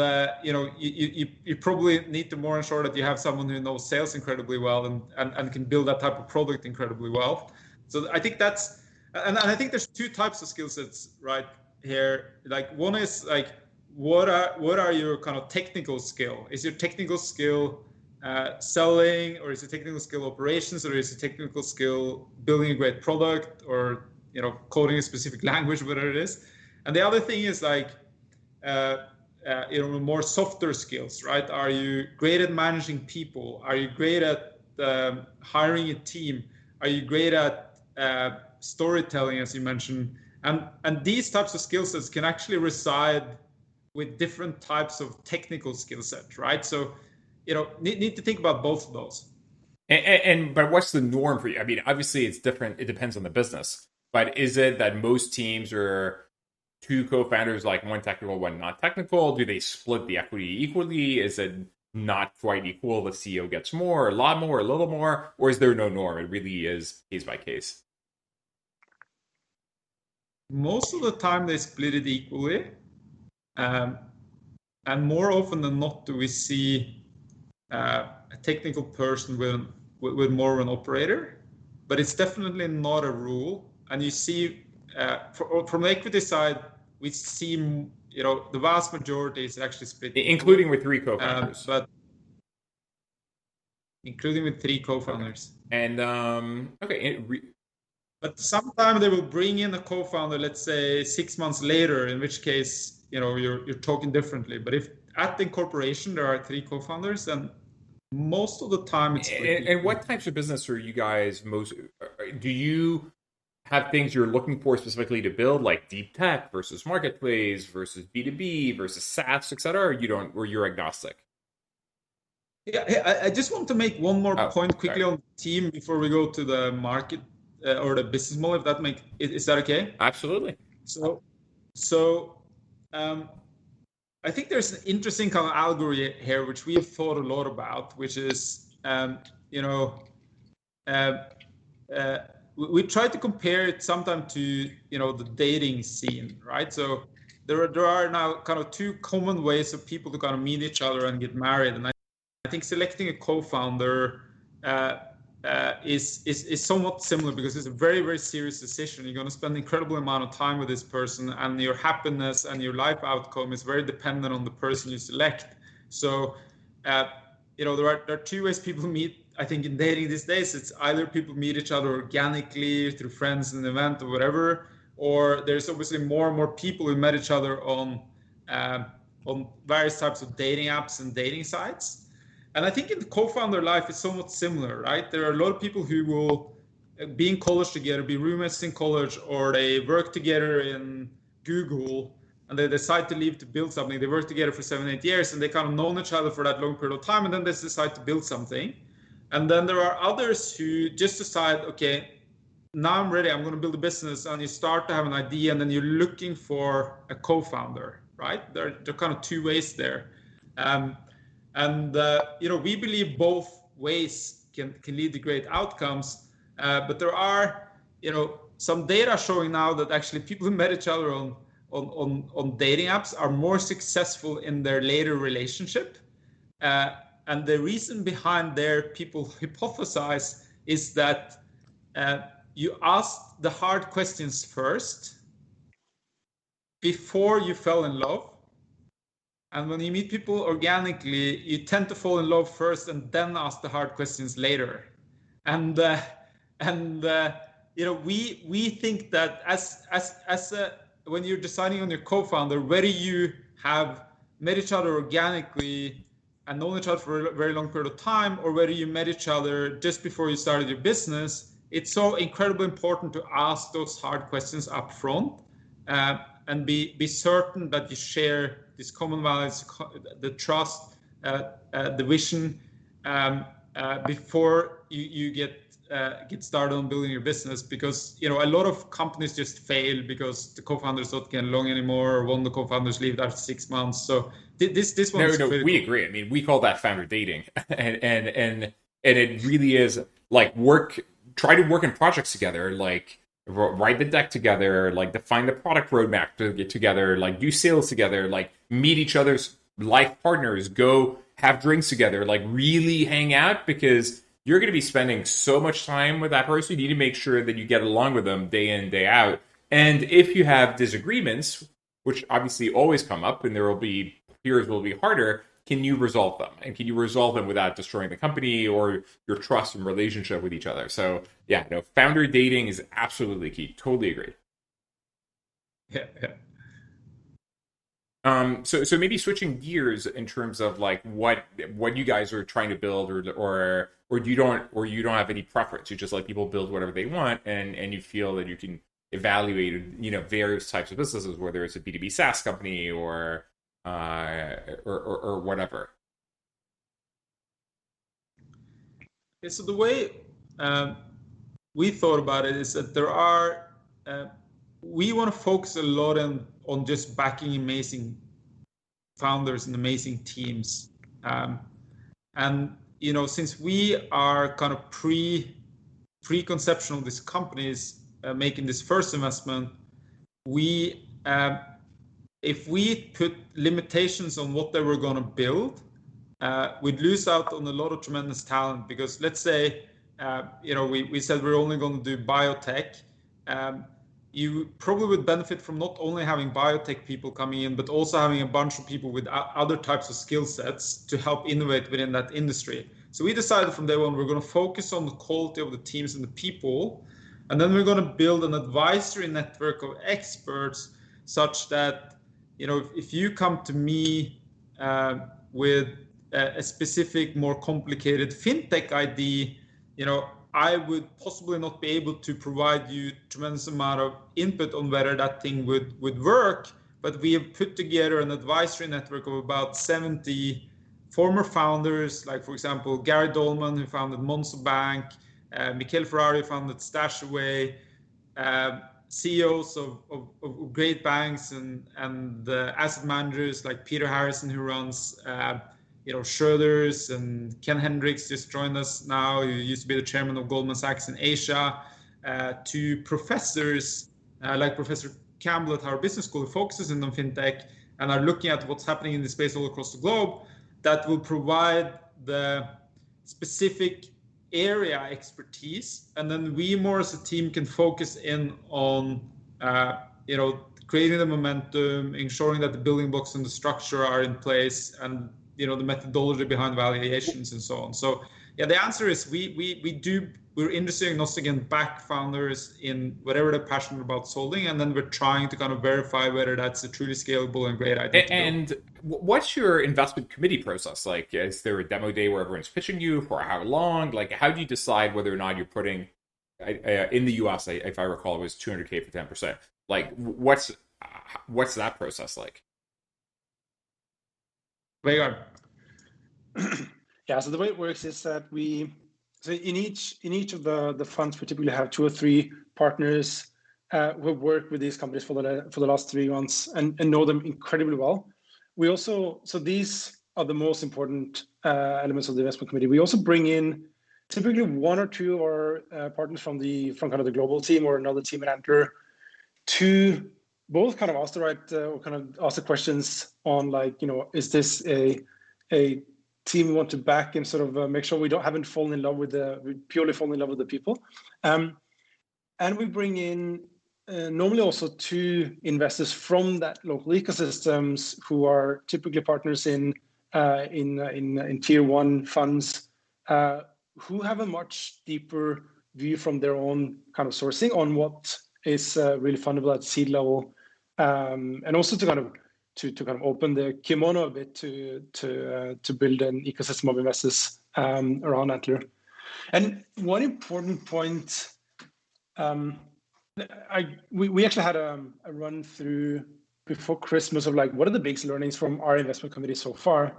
you probably need to more ensure that you have someone who knows sales incredibly well and can build that type of product incredibly well. So I think that's, and I think there's 2 types of skill sets right here. Like one is like what are your kind of technical skill? Is your technical skill selling, or is it technical skill operations, or is it technical skill building a great product, or coding a specific language, whatever it is? And the other thing is like more softer skills, right? Are you great at managing people? Are you great at hiring a team? Are you great at storytelling, as you mentioned? And these types of skill sets can actually reside with different types of technical skill sets, right? So need to think about both of those. But what's the norm for you? I mean, obviously it's different. It depends on the business. But is it that most teams are 2 co-founders, like one technical, one not technical? Do they split the equity equally? Is it not quite equal. The CEO gets more, a lot more, a little more, or is there no norm? It really is case by case. Most of the time they split it equally, and more often than not do we see a technical person with more of an operator, but it's definitely not a rule. And you see from the equity side, we see the vast majority is actually split, including with 3 co-founders. But including with 3 co-founders. Okay. And but sometimes they will bring in a co-founder, let's say 6 months later, in which case you're talking differently. But if at the incorporation there are 3 co-founders, then most of the time it's and what types of business are you guys most? Do you have things you're looking for specifically to build, like deep tech versus marketplace versus B2B versus SaaS, etc., or you don't, or you're agnostic? Yeah, I just want to make one more point quickly on the team before we go to the market or the business model. If that is that okay? Absolutely. So I think there's an interesting kind of algorithm here which we have thought a lot about, which is we try to compare it sometimes to the dating scene, right? So there are now kind of 2 common ways of people to kind of meet each other and get married, and I think selecting a co-founder is somewhat similar because it's a very, very serious decision. You're going to spend an incredible amount of time with this person, and your happiness and your life outcome is very dependent on the person you select. So, there are 2 ways people meet. I think in dating these days, it's either people meet each other organically through friends in an event or whatever, or there's obviously more and more people who met each other on various types of dating apps and dating sites. And I think in the co-founder life, it's somewhat similar, right? There are a lot of people who will be in college together, be roommates in college, or they work together in Google, and they decide to leave to build something. They work together for 7-8 years, and they kind of known each other for that long period of time, and then they decide to build something. And then there are others who just decide, okay, now I'm ready, I'm going to build a business, and you start to have an idea, and then you're looking for a co-founder, right? There are kind of 2 ways there. We believe both ways can lead to great outcomes, but there are some data showing now that actually people who met each other on dating apps are more successful in their later relationship, and the reason behind there, people hypothesize, is that you ask the hard questions first before you fell in love. And when you meet people organically, you tend to fall in love first and then ask the hard questions later. And we think that when you're deciding on your co-founder, whether you have met each other organically and known each other for a very long period of time, or whether you met each other just before you started your business, it's so incredibly important to ask those hard questions up front, and be certain that you share these common values, the trust, the vision, before you get started on building your business. Because a lot of companies just fail because the co-founders don't get along anymore, or one of the co-founders leave after 6 months. So this one is critical. We agree. I mean, we call that founder dating, and it really is like try to work in projects together, like write the deck together, like define the product roadmap to get together, like do sales together, like meet each other's life partners, go have drinks together, like really hang out, because you're going to be spending so much time with that person. You need to make sure that you get along with them day in, day out. And if you have disagreements, which obviously always come up, and peers will be harder, can you resolve them? And can you resolve them without destroying the company or your trust and relationship with each other? So yeah, founder dating is absolutely key. Totally agree. Yeah. So maybe switching gears in terms of like what you guys are trying to build, or you don't have any preference. You just let people build whatever they want, and you feel that you can evaluate various types of businesses, whether it's a B2B SaaS company or whatever. Okay, so the way we thought about it is that there are we want to focus a lot on just backing amazing founders and amazing teams. And since we are kind of pre-conception of these companies making this first investment, we if we put limitations on what they were going to build, we'd lose out on a lot of tremendous talent. Because let's say we said we're only going to do biotech. You probably would benefit from not only having biotech people coming in, but also having a bunch of people with other types of skill sets to help innovate within that industry. So we decided from day one, we're going to focus on the quality of the teams and the people. And then we're going to build an advisory network of experts such that, if you come to me with a specific, more complicated fintech ID, I would possibly not be able to provide you tremendous amount of input on whether that thing would work. But we have put together an advisory network of about 70 former founders, like, for example, Gary Dolman, who founded Monzo Bank, Michele Ferrari founded Stashaway, CEOs of great banks and asset managers like Peter Harrison, who runs Schroders, and Ken Hendricks just joined us now, who used to be the chairman of Goldman Sachs in Asia, to professors like Professor Campbell at Harvard Business School, who focuses in on fintech and are looking at what's happening in this space all across the globe, that will provide the specific area expertise. And then we more as a team can focus in on creating the momentum, ensuring that the building blocks and the structure are in place, and the methodology behind valuations and so on. So yeah, the answer is we're industry agnostic and back founders in whatever they're passionate about solving, and then we're trying to kind of verify whether that's a truly scalable and great idea. And what's your investment committee process like? Is there a demo day where everyone's pitching you for how long? Like, how do you decide whether or not you're putting in the US, if I recall, it was $200K for 10%. Like, what's that process like? Vegard. Yeah, so the way it works is that so in each of the funds, we typically have 2 or 3 partners who have worked with these companies for the last 3 months and know them incredibly well. We also, so these are the most important elements of the investment committee. We also bring in typically 1 or 2 of our partners from kind of the global team or another team at Antler to both kind of ask the questions on, like, is this a team we want to back, and sort of make sure we haven't fallen in love with purely fallen in love with the people. And we bring in normally also 2 investors from that local ecosystems who are typically partners in tier 1 funds who have a much deeper view from their own kind of sourcing on what is really fundable at seed level, and also to kind of open the kimono a bit to build an ecosystem of investors around Antler. And one important point, we actually had a run through before Christmas of, like, what are the biggest learnings from our investment committee so far.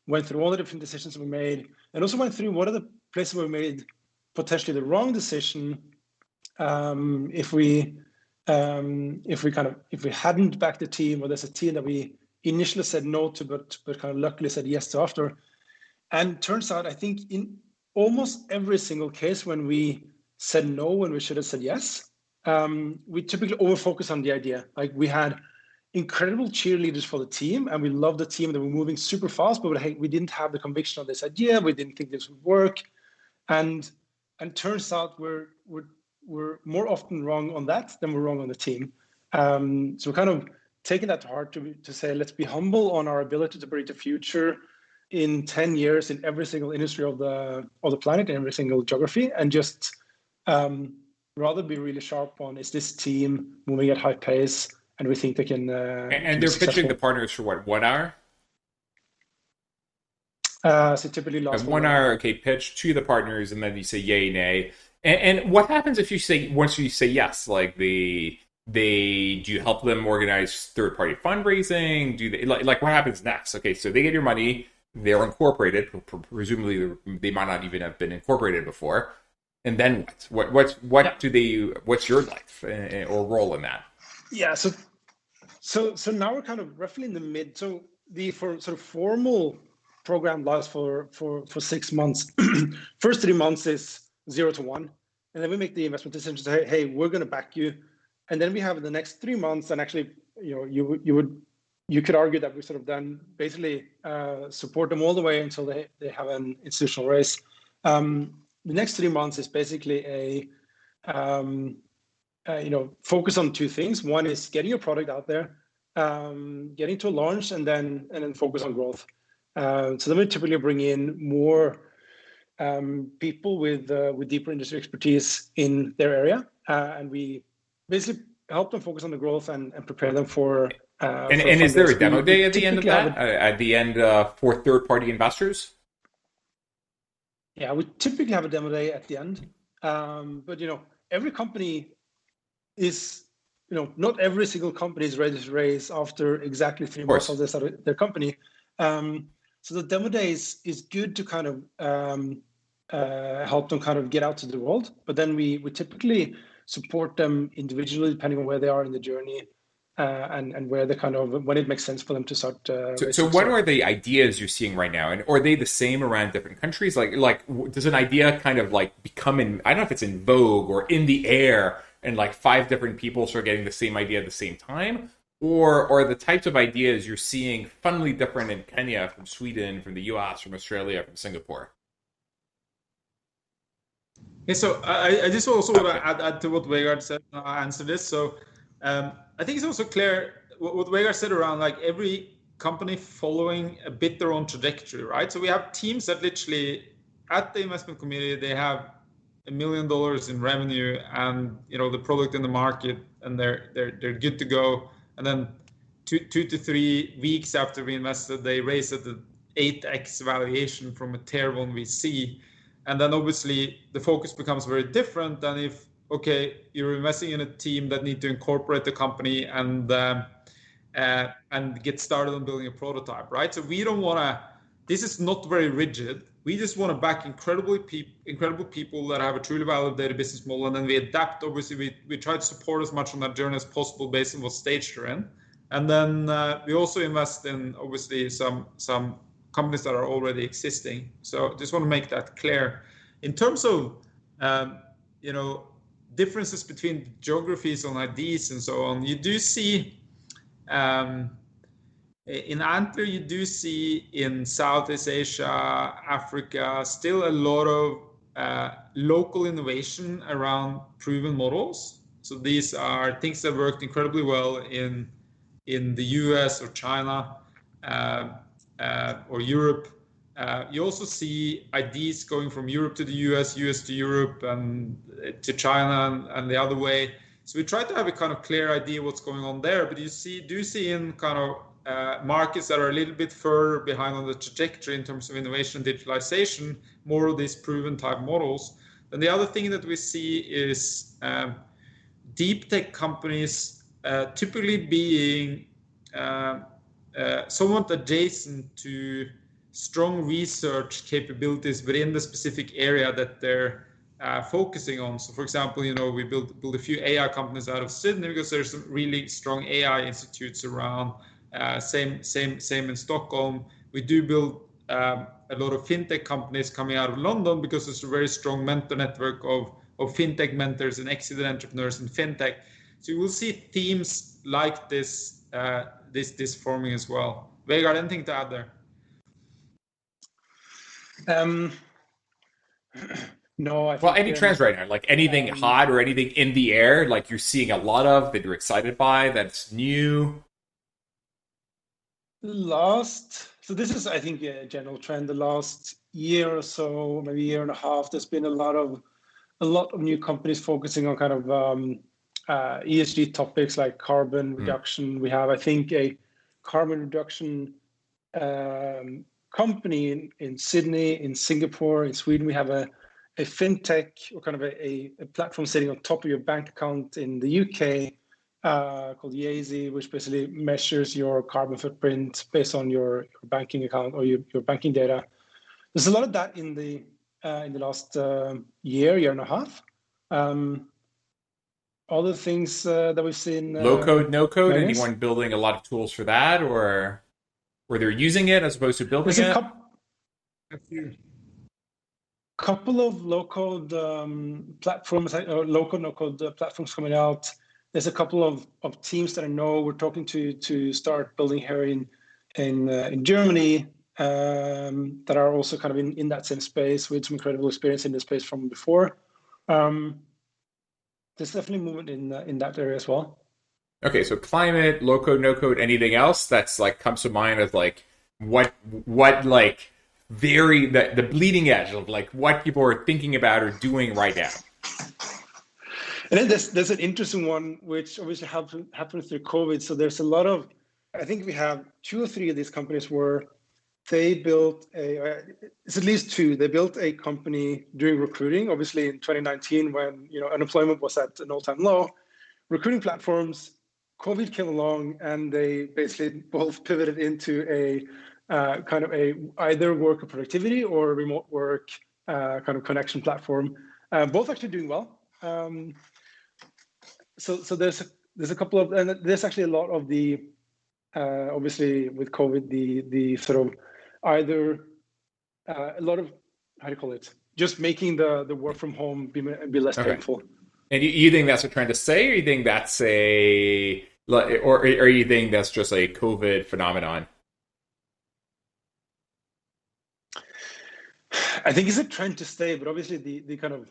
Went through all the different decisions we made, and also went through what are the places where we made potentially the wrong decision if we hadn't backed the team, or there's a team that we initially said no to, but kind of luckily said yes to after. And turns out, I think in almost every single case when we said no when we should have said yes, we typically overfocus on the idea. Like, we had incredible cheerleaders for the team, and we loved the team. They were moving super fast, but we didn't have the conviction on this idea. We didn't think this would work, and turns out we're more often wrong on that than we're wrong on the team. So we're kind of taking that to heart to say, let's be humble on our ability to predict the future in 10 years in every single industry of the planet, in every single geography, and just rather be really sharp on, is this team moving at high pace, and we think they can. And they're pitching the partners for what, 1 hour? So typically lasts 1 hour. Okay, pitch to the partners, and then you say yay, nay. And what happens if once you say yes? Like, do you help them organize third-party fundraising? Do they like what happens next? Okay, so they get your money, they're incorporated. Presumably, they might not even have been incorporated before. And then what? What's your life or role in that? Yeah, so now we're kind of roughly in the mid. So the sort of formal program lasts for 6 months. First 3 months is 0 to 1, and then we make the investment decision to say, hey, we're going to back you, and then we have the next 3 months, and actually, you could argue that we sort of then basically support them all the way until they have an institutional raise. The next 3 months is basically a focus on two things. One is getting your product out there, getting to a launch, and then focus on growth. So then we typically bring in more people with deeper industry expertise in their area, and we basically help them focus on the growth and prepare them for. And is there a demo day at the end of that? At the end for third-party investors? Yeah, we typically have a demo day at the end, but every company is, not every single company is ready to raise after exactly 3 months of their company. So the demo day is good to kind of help them kind of get out to the world, but then we typically support them individually depending on where they are in the journey and where they kind of when it makes sense for them to start. So what are the ideas you're seeing right now, and are they the same around different countries? Like does an idea kind of like become I don't know if it's in vogue or in the air, and like 5 different people start getting the same idea at the same time? Or are the types of ideas you're seeing funnily different in Kenya, from Sweden, from the US, from Australia, from Singapore? Yeah, so I just also want to add to what Vegard said. I answer this. So I think it's also clear what Vegard said around like every company following a bit their own trajectory, right? So we have teams that literally at the investment committee, they have $1 million in revenue and the product in the market, and they're good to go. And then 2 to 3 weeks after we invested, they raised at the 8x valuation from a tier 1 VC. And then obviously the focus becomes very different than if, okay, you're investing in a team that need to incorporate the company and get started on building a prototype, right? So we don't want to, this is not very rigid. We just want to back incredible people that have a truly validated business model, and then we adapt. Obviously, we try to support as much on that journey as possible based on what stage they're in. And then we also invest in, obviously, some companies that are already existing. So just want to make that clear. In terms of, differences between geographies on IDs and so on, you do see, in Antler, you do see in Southeast Asia, Africa, still a lot of local innovation around proven models. So these are things that worked incredibly well in the US or China or Europe. You also see IDs going from Europe to the US, US to Europe, and to China, and the other way. So we try to have a kind of clear idea what's going on there, but you do see in kind of markets that are a little bit further behind on the trajectory in terms of innovation and digitalization, more of these proven type models. And the other thing that we see is deep tech companies typically being somewhat adjacent to strong research capabilities within the specific area that they're focusing on. So for example, we built a few AI companies out of Sydney because there's some really strong AI institutes around. Same in Stockholm. We do build a lot of fintech companies coming out of London because there's a very strong mentor network of fintech mentors and exited entrepreneurs in fintech. So you will see themes like this forming as well. Vegard, anything to add there? No, I think, well, any trends right now, like anything hot or anything in the air, like you're seeing a lot of that you're excited by, that's new. So this is, I think, a general trend. The last year or so, maybe year and a half, there's been a lot of new companies focusing on kind of ESG topics like carbon reduction. We have, I think, a carbon reduction company in Sydney, in Singapore, in Sweden. We have a fintech or kind of a platform sitting on top of your bank account in the UK. Called Yazy, which basically measures your carbon footprint based on your banking account or your banking data. There's a lot of that in the last year and a half. Other things that we've seen. Low code, no code. Magnus? Anyone building a lot of tools for that, or they're using it as opposed to building it? A few. Couple of low-code platforms, or low-code, no-code platforms coming out. There's a couple of teams that I know we're talking to start building here in Germany that are also kind of in that same space with some incredible experience in this space from before. There's definitely movement in that area as well. Okay, so climate, low code, no code, anything else that's like comes to mind as like what like the bleeding edge of like what people are thinking about or doing right now. And then there's an interesting one which obviously happened through COVID. So there's a lot of, I think we have 2 or 3 of these companies where they built it's at least 2. They built a company doing recruiting, obviously in 2019 when unemployment was at an all-time low. Recruiting platforms, COVID came along, and they basically both pivoted into a kind of a either worker productivity or remote work kind of connection platform. Both actually doing well. So there's a couple of, and there's actually a lot of the obviously with COVID the sort of either a lot of, how do you call it, just making the work from home be less painful. And you think that's a trend to stay, or you think that's or you think that's just a COVID phenomenon? I think it's a trend to stay, but obviously the kind of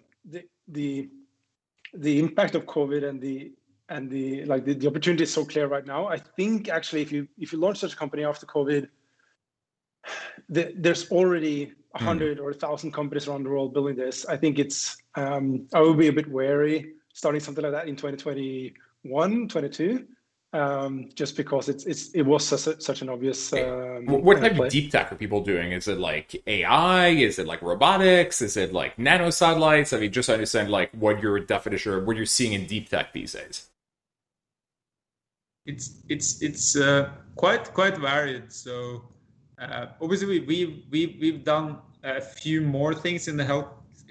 the impact of COVID and the opportunity is so clear right now. I think actually if you launch such a company after COVID, there's already 100 or 1,000 companies around the world building this. I think it's I would be a bit wary starting something like that in 2021, 22. Just because it was such an obvious. What type of deep tech are people doing? Is it like AI? Is it like robotics? Is it like nano satellites? I mean, just understand like what your definition or what you're seeing in deep tech these days. It's quite varied. So obviously we've done a few more things in the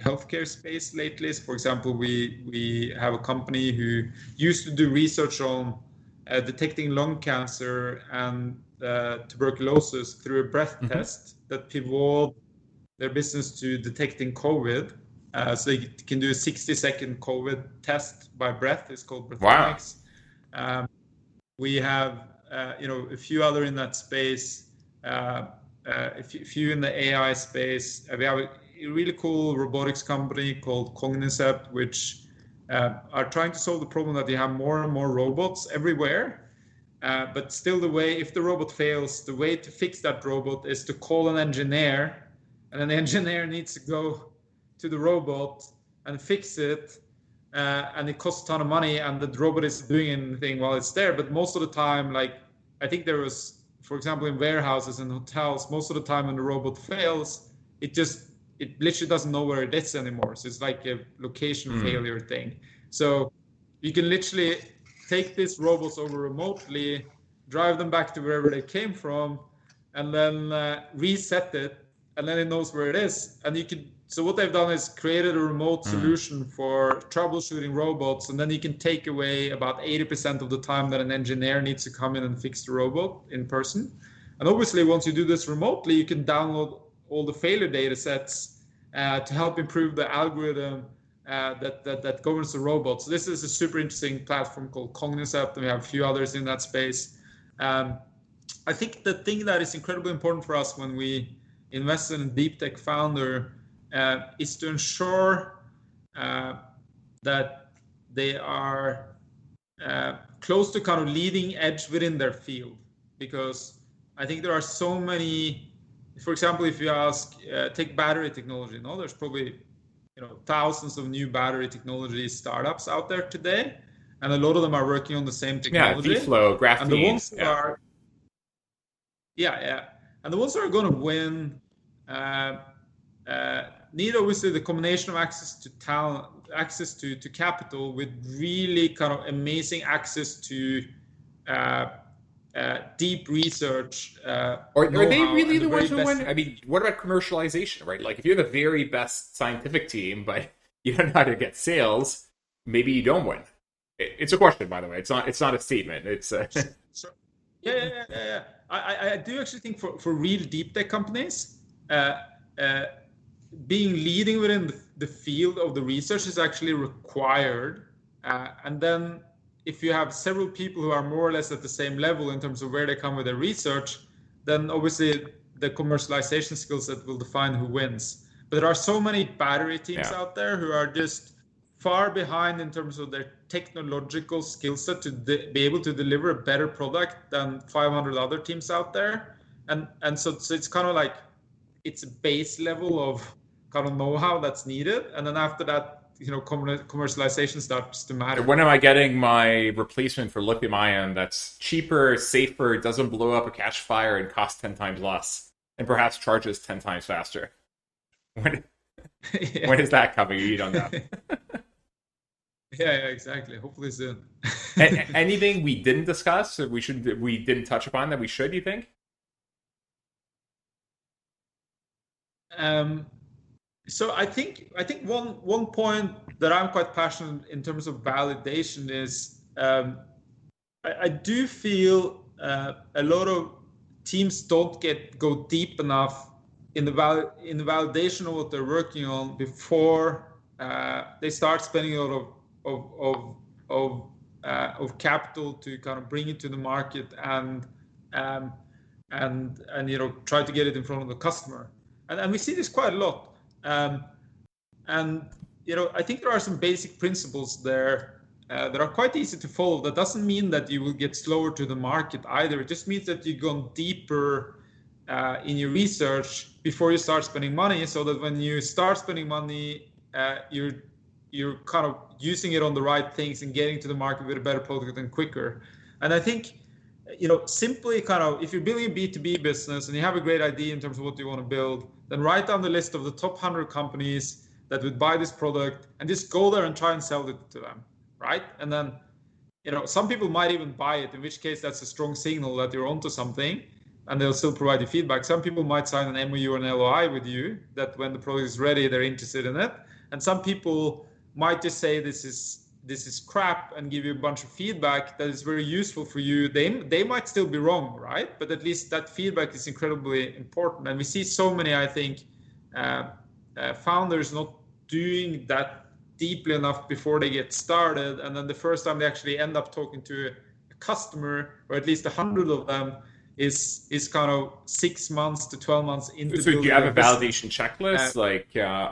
healthcare space lately. So for example, we have a company who used to do research on detecting lung cancer and tuberculosis through a breath test that pivoted their business to detecting COVID. So they can do a 60-second COVID test by breath. It's called Breathomics. Wow. We have a few other in that space, a few in the AI space. We have a really cool robotics company called Cognicept, which are trying to solve the problem that you have more and more robots everywhere. But still if the robot fails, the way to fix that robot is to call an engineer, and an engineer needs to go to the robot and fix it. And it costs a ton of money, and the robot isn't doing anything while it's there. But most of the time, like I think there was, for example, in warehouses and hotels, most of the time when the robot fails, it literally doesn't know where it is anymore. So it's like a location failure thing. So you can literally take these robots over remotely, drive them back to wherever they came from, and then reset it, and then it knows where it is. And you can. So what they've done is created a remote solution for troubleshooting robots, and then you can take away about 80% of the time that an engineer needs to come in and fix the robot in person. And obviously, once you do this remotely, you can download all the failure data sets to help improve the algorithm that governs the robot. So this is a super interesting platform called Cognicept, and we have a few others in that space. I think the thing that is incredibly important for us when we invest in a deep tech founder is to ensure that they are close to kind of leading edge within their field, because I think there are so many. For example, if you take battery technology, there's probably thousands of new battery technology startups out there today, and a lot of them are working on the same technology. Yeah, V-Flow, graphene. And the ones that are, and the ones that are going to win need obviously the combination of access to talent, access to capital, with really kind of amazing access to deep research. Are they really the ones who win? I mean, what about commercialization, right? Like if you're the very best scientific team, but you don't know how to get sales, maybe you don't win. It's a question, by the way. It's not a statement. It's Sure. Yeah. I do actually think for real deep tech companies, being leading within the field of the research is actually required. And then if you have several people who are more or less at the same level in terms of where they come with their research, then obviously the commercialization skill set will define who wins. But there are so many battery teams out there who are just far behind in terms of their technological skill set to be able to deliver a better product than 500 other teams out there. And so it's kind of like, it's a base level of kind of know-how that's needed. And then after that, commercialization starts to matter. When am I getting my replacement for lithium ion that's cheaper, safer, doesn't blow up or catch fire, and costs 10 times less, and perhaps charges 10 times faster? When is that coming? You don't know. Yeah, exactly. Hopefully soon. Anything we didn't discuss, or we didn't touch upon that we should, you think? So I think one point that I'm quite passionate in terms of validation is I do feel a lot of teams don't go deep enough in the validation of what they're working on before they start spending a lot of capital to kind of bring it to the market and try to get it in front of the customer. And we see this quite a lot. I think there are some basic principles there that are quite easy to follow. That doesn't mean that you will get slower to the market either. It just means that you've gone deeper in your research before you start spending money, so that when you start spending money, you're kind of using it on the right things and getting to the market with a better product and quicker. And I think, simply kind of, if you're building a B2B business and you have a great idea in terms of what you want to build, then write down the list of the top 100 companies that would buy this product and just go there and try and sell it to them, right? And then, some people might even buy it, in which case that's a strong signal that you're onto something, and they'll still provide you feedback. Some people might sign an MOU or an LOI with you that when the product is ready, they're interested in it. And some people might just say this is crap and give you a bunch of feedback that is very useful for you. They might still be wrong, right? But at least that feedback is incredibly important. And we see so many, I think, founders not doing that deeply enough before they get started. And then the first time they actually end up talking to a customer, or at least 100 of them, is kind of 6 months to 12 months into. So do you have a validation checklist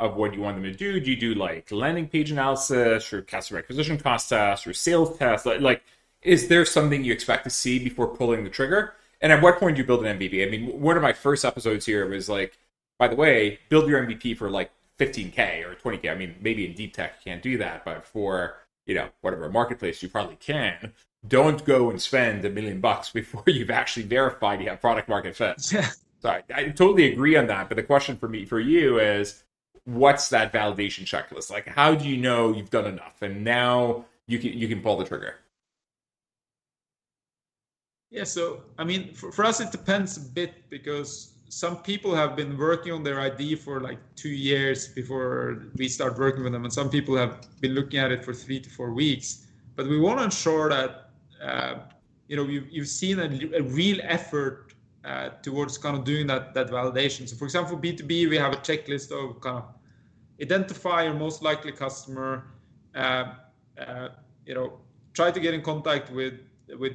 of what you want them to do? Do you do like landing page analysis or customer acquisition cost tests or sales tests? Like, is there something you expect to see before pulling the trigger? And at what point do you build an MVP? I mean, one of my first episodes here was like, by the way, build your MVP for like 15K or 20K. I mean, maybe in deep tech you can't do that, but for, whatever marketplace you probably can. Don't go and spend $1 million before you've actually verified you have product market fit. Yeah. So I totally agree on that. But the question for you is, what's that validation checklist? Like, how do you know you've done enough and now you can pull the trigger? Yeah. So I mean, for us it depends a bit, because some people have been working on their idea for like 2 years before we start working with them, and some people have been looking at it for 3 to 4 weeks. But we want to ensure that you've seen a real effort towards kind of doing that validation. So for example, B2B, we have a checklist of kind of identify your most likely customer, try to get in contact with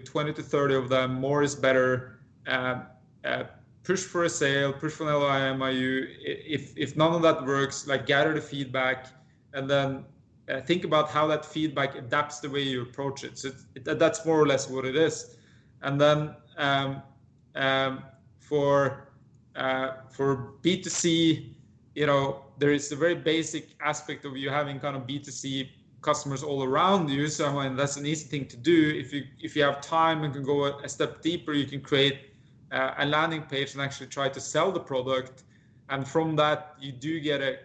20 to 30 of them, more is better, push for a sale, push for an LOI, MOU. If none of that works, like gather the feedback, and then think about how that feedback adapts the way you approach it. So that's more or less what it is. And then for B2C, there is a very basic aspect of you having kind of B2C customers all around you. So I mean, that's an easy thing to do. If you have time and can go a step deeper, you can create a landing page and actually try to sell the product. And from that, you do get a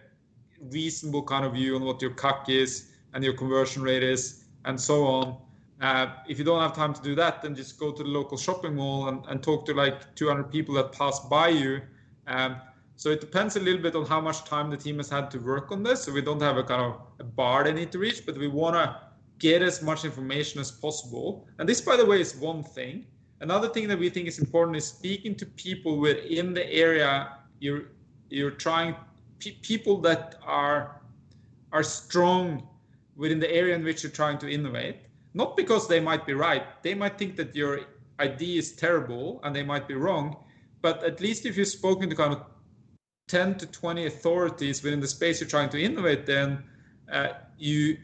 reasonable kind of view on what your CAC is and your conversion rate is and so on. If you don't have time to do that, then just go to the local shopping mall and talk to like 200 people that pass by you. So it depends a little bit on how much time the team has had to work on this. So we don't have a kind of a bar they need to reach, but we want to get as much information as possible. And this, by the way, is one thing. Another thing that we think is important is speaking to people within the area you're you're trying people that are strong within the area in which you're trying to innovate, not because they might be right. They might think that your idea is terrible and they might be wrong, but at least if you've spoken to kind of 10 to 20 authorities within the space you're trying to innovate, then you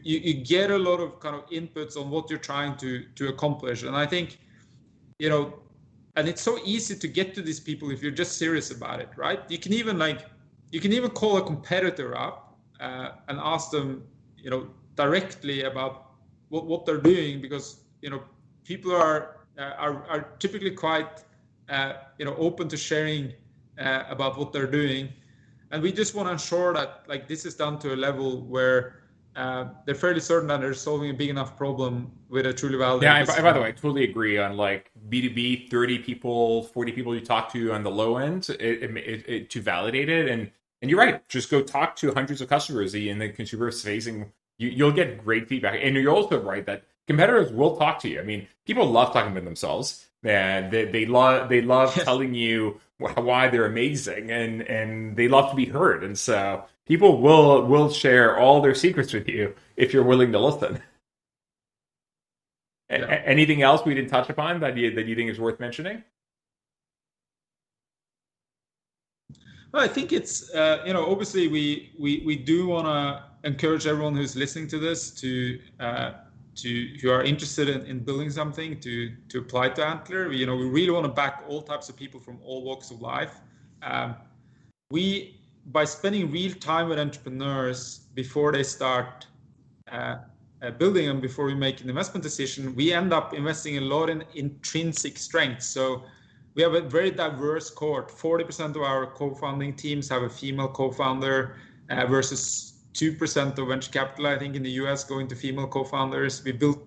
get a lot of kind of inputs on what you're trying to accomplish. And I think, and it's so easy to get to these people if you're just serious about it, right? You can even call a competitor up and ask them, directly about what they're doing, because people are typically quite open to sharing about what they're doing, and we just want to ensure that this is done to a level where they're fairly certain that they're solving a big enough problem with a truly valid. Yeah, by the way, I totally agree on B2B, 30 people, 40 people you talk to on the low end to validate it. And you're right, just go talk to hundreds of customers in the consumer facing. You'll get great feedback. And you're also right that competitors will talk to you. I mean, people love talking about themselves. And they love telling you why they're amazing, and they love to be heard. And so people will share all their secrets with you if you're willing to listen. Yeah. Anything else we didn't touch upon that you think is worth mentioning? Well, I think it's obviously we do want to encourage everyone who's listening to this to who are interested in building something to apply to Antler. We really want to back all types of people from all walks of life. By spending real time with entrepreneurs before they start building them, before we make an investment decision, we end up investing a lot in intrinsic strengths. So we have a very diverse cohort. 40% of our co-founding teams have a female co-founder versus 2% of venture capital, I think, in the US going to female co-founders. We built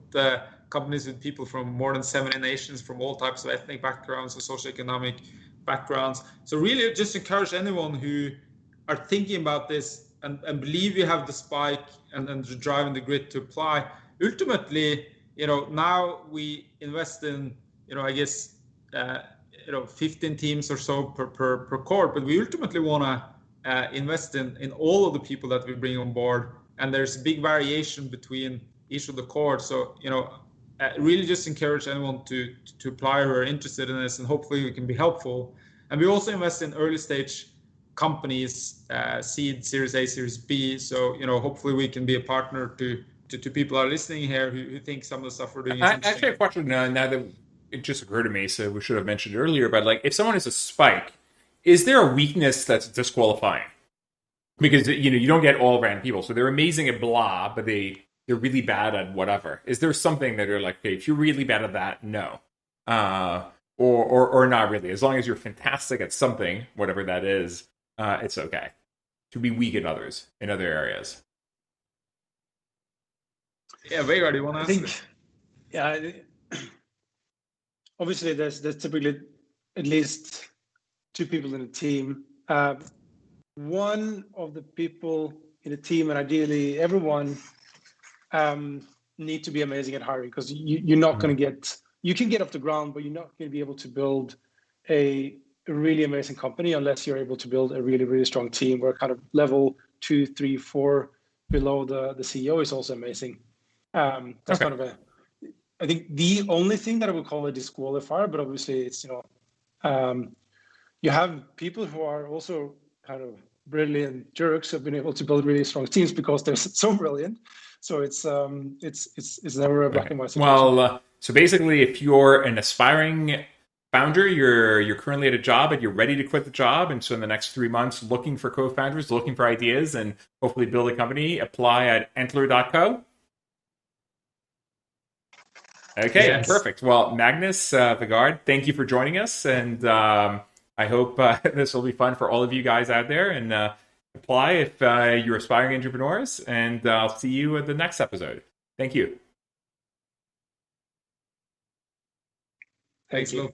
companies with people from more than 70 nations, from all types of ethnic backgrounds or socioeconomic backgrounds. So really just encourage anyone who are thinking about this and believe you have the spike and the drive and the grit to apply. Ultimately, now we invest in, 15 teams or so per cohort, but we ultimately want to invest in all of the people that we bring on board, and there's big variation between each of the cohorts. So really just encourage anyone to apply who are interested in this, and hopefully we can be helpful. And we also invest in early stage companies, seed, Series A, Series B. So hopefully we can be a partner to people who are listening here who think some of the stuff we're doing is interesting. Actually, a question now that it just occurred to me, so we should have mentioned it earlier, but if someone is a spike, is there a weakness that's disqualifying? Because you don't get all random people, so they're amazing at blah, but they're really bad at whatever. Is there something that you're like, okay, if you're really bad at that, no, or not really? As long as you're fantastic at something, whatever that is, it's okay to be weak in other areas. Yeah, Vegard, do you want to answer? Yeah, obviously there's typically at least two people in a team. One of the people in a team, and ideally everyone, need to be amazing at hiring, because you're not going to you can get off the ground, but you're not going to be able to build a really amazing company unless you're able to build a really, really strong team where kind of level 2, 3, 4 below the CEO is also amazing. That's kind of I think the only thing that I would call a disqualifier, but obviously it's, you have people who are also kind of brilliant jerks who have been able to build really strong teams because they're so brilliant. So it's never a black and white situation. Well, so basically, if you're an aspiring founder, you're currently at a job and you're ready to quit the job, and so in the next 3 months, looking for co-founders, looking for ideas, and hopefully build a company, apply at Antler.co. Okay, yes. Perfect. Well, Magnus, Vegard, thank you for joining us, and I hope this will be fun for all of you guys out there, and apply if you're aspiring entrepreneurs, and I'll see you at the next episode. Thank you. Thanks a lot.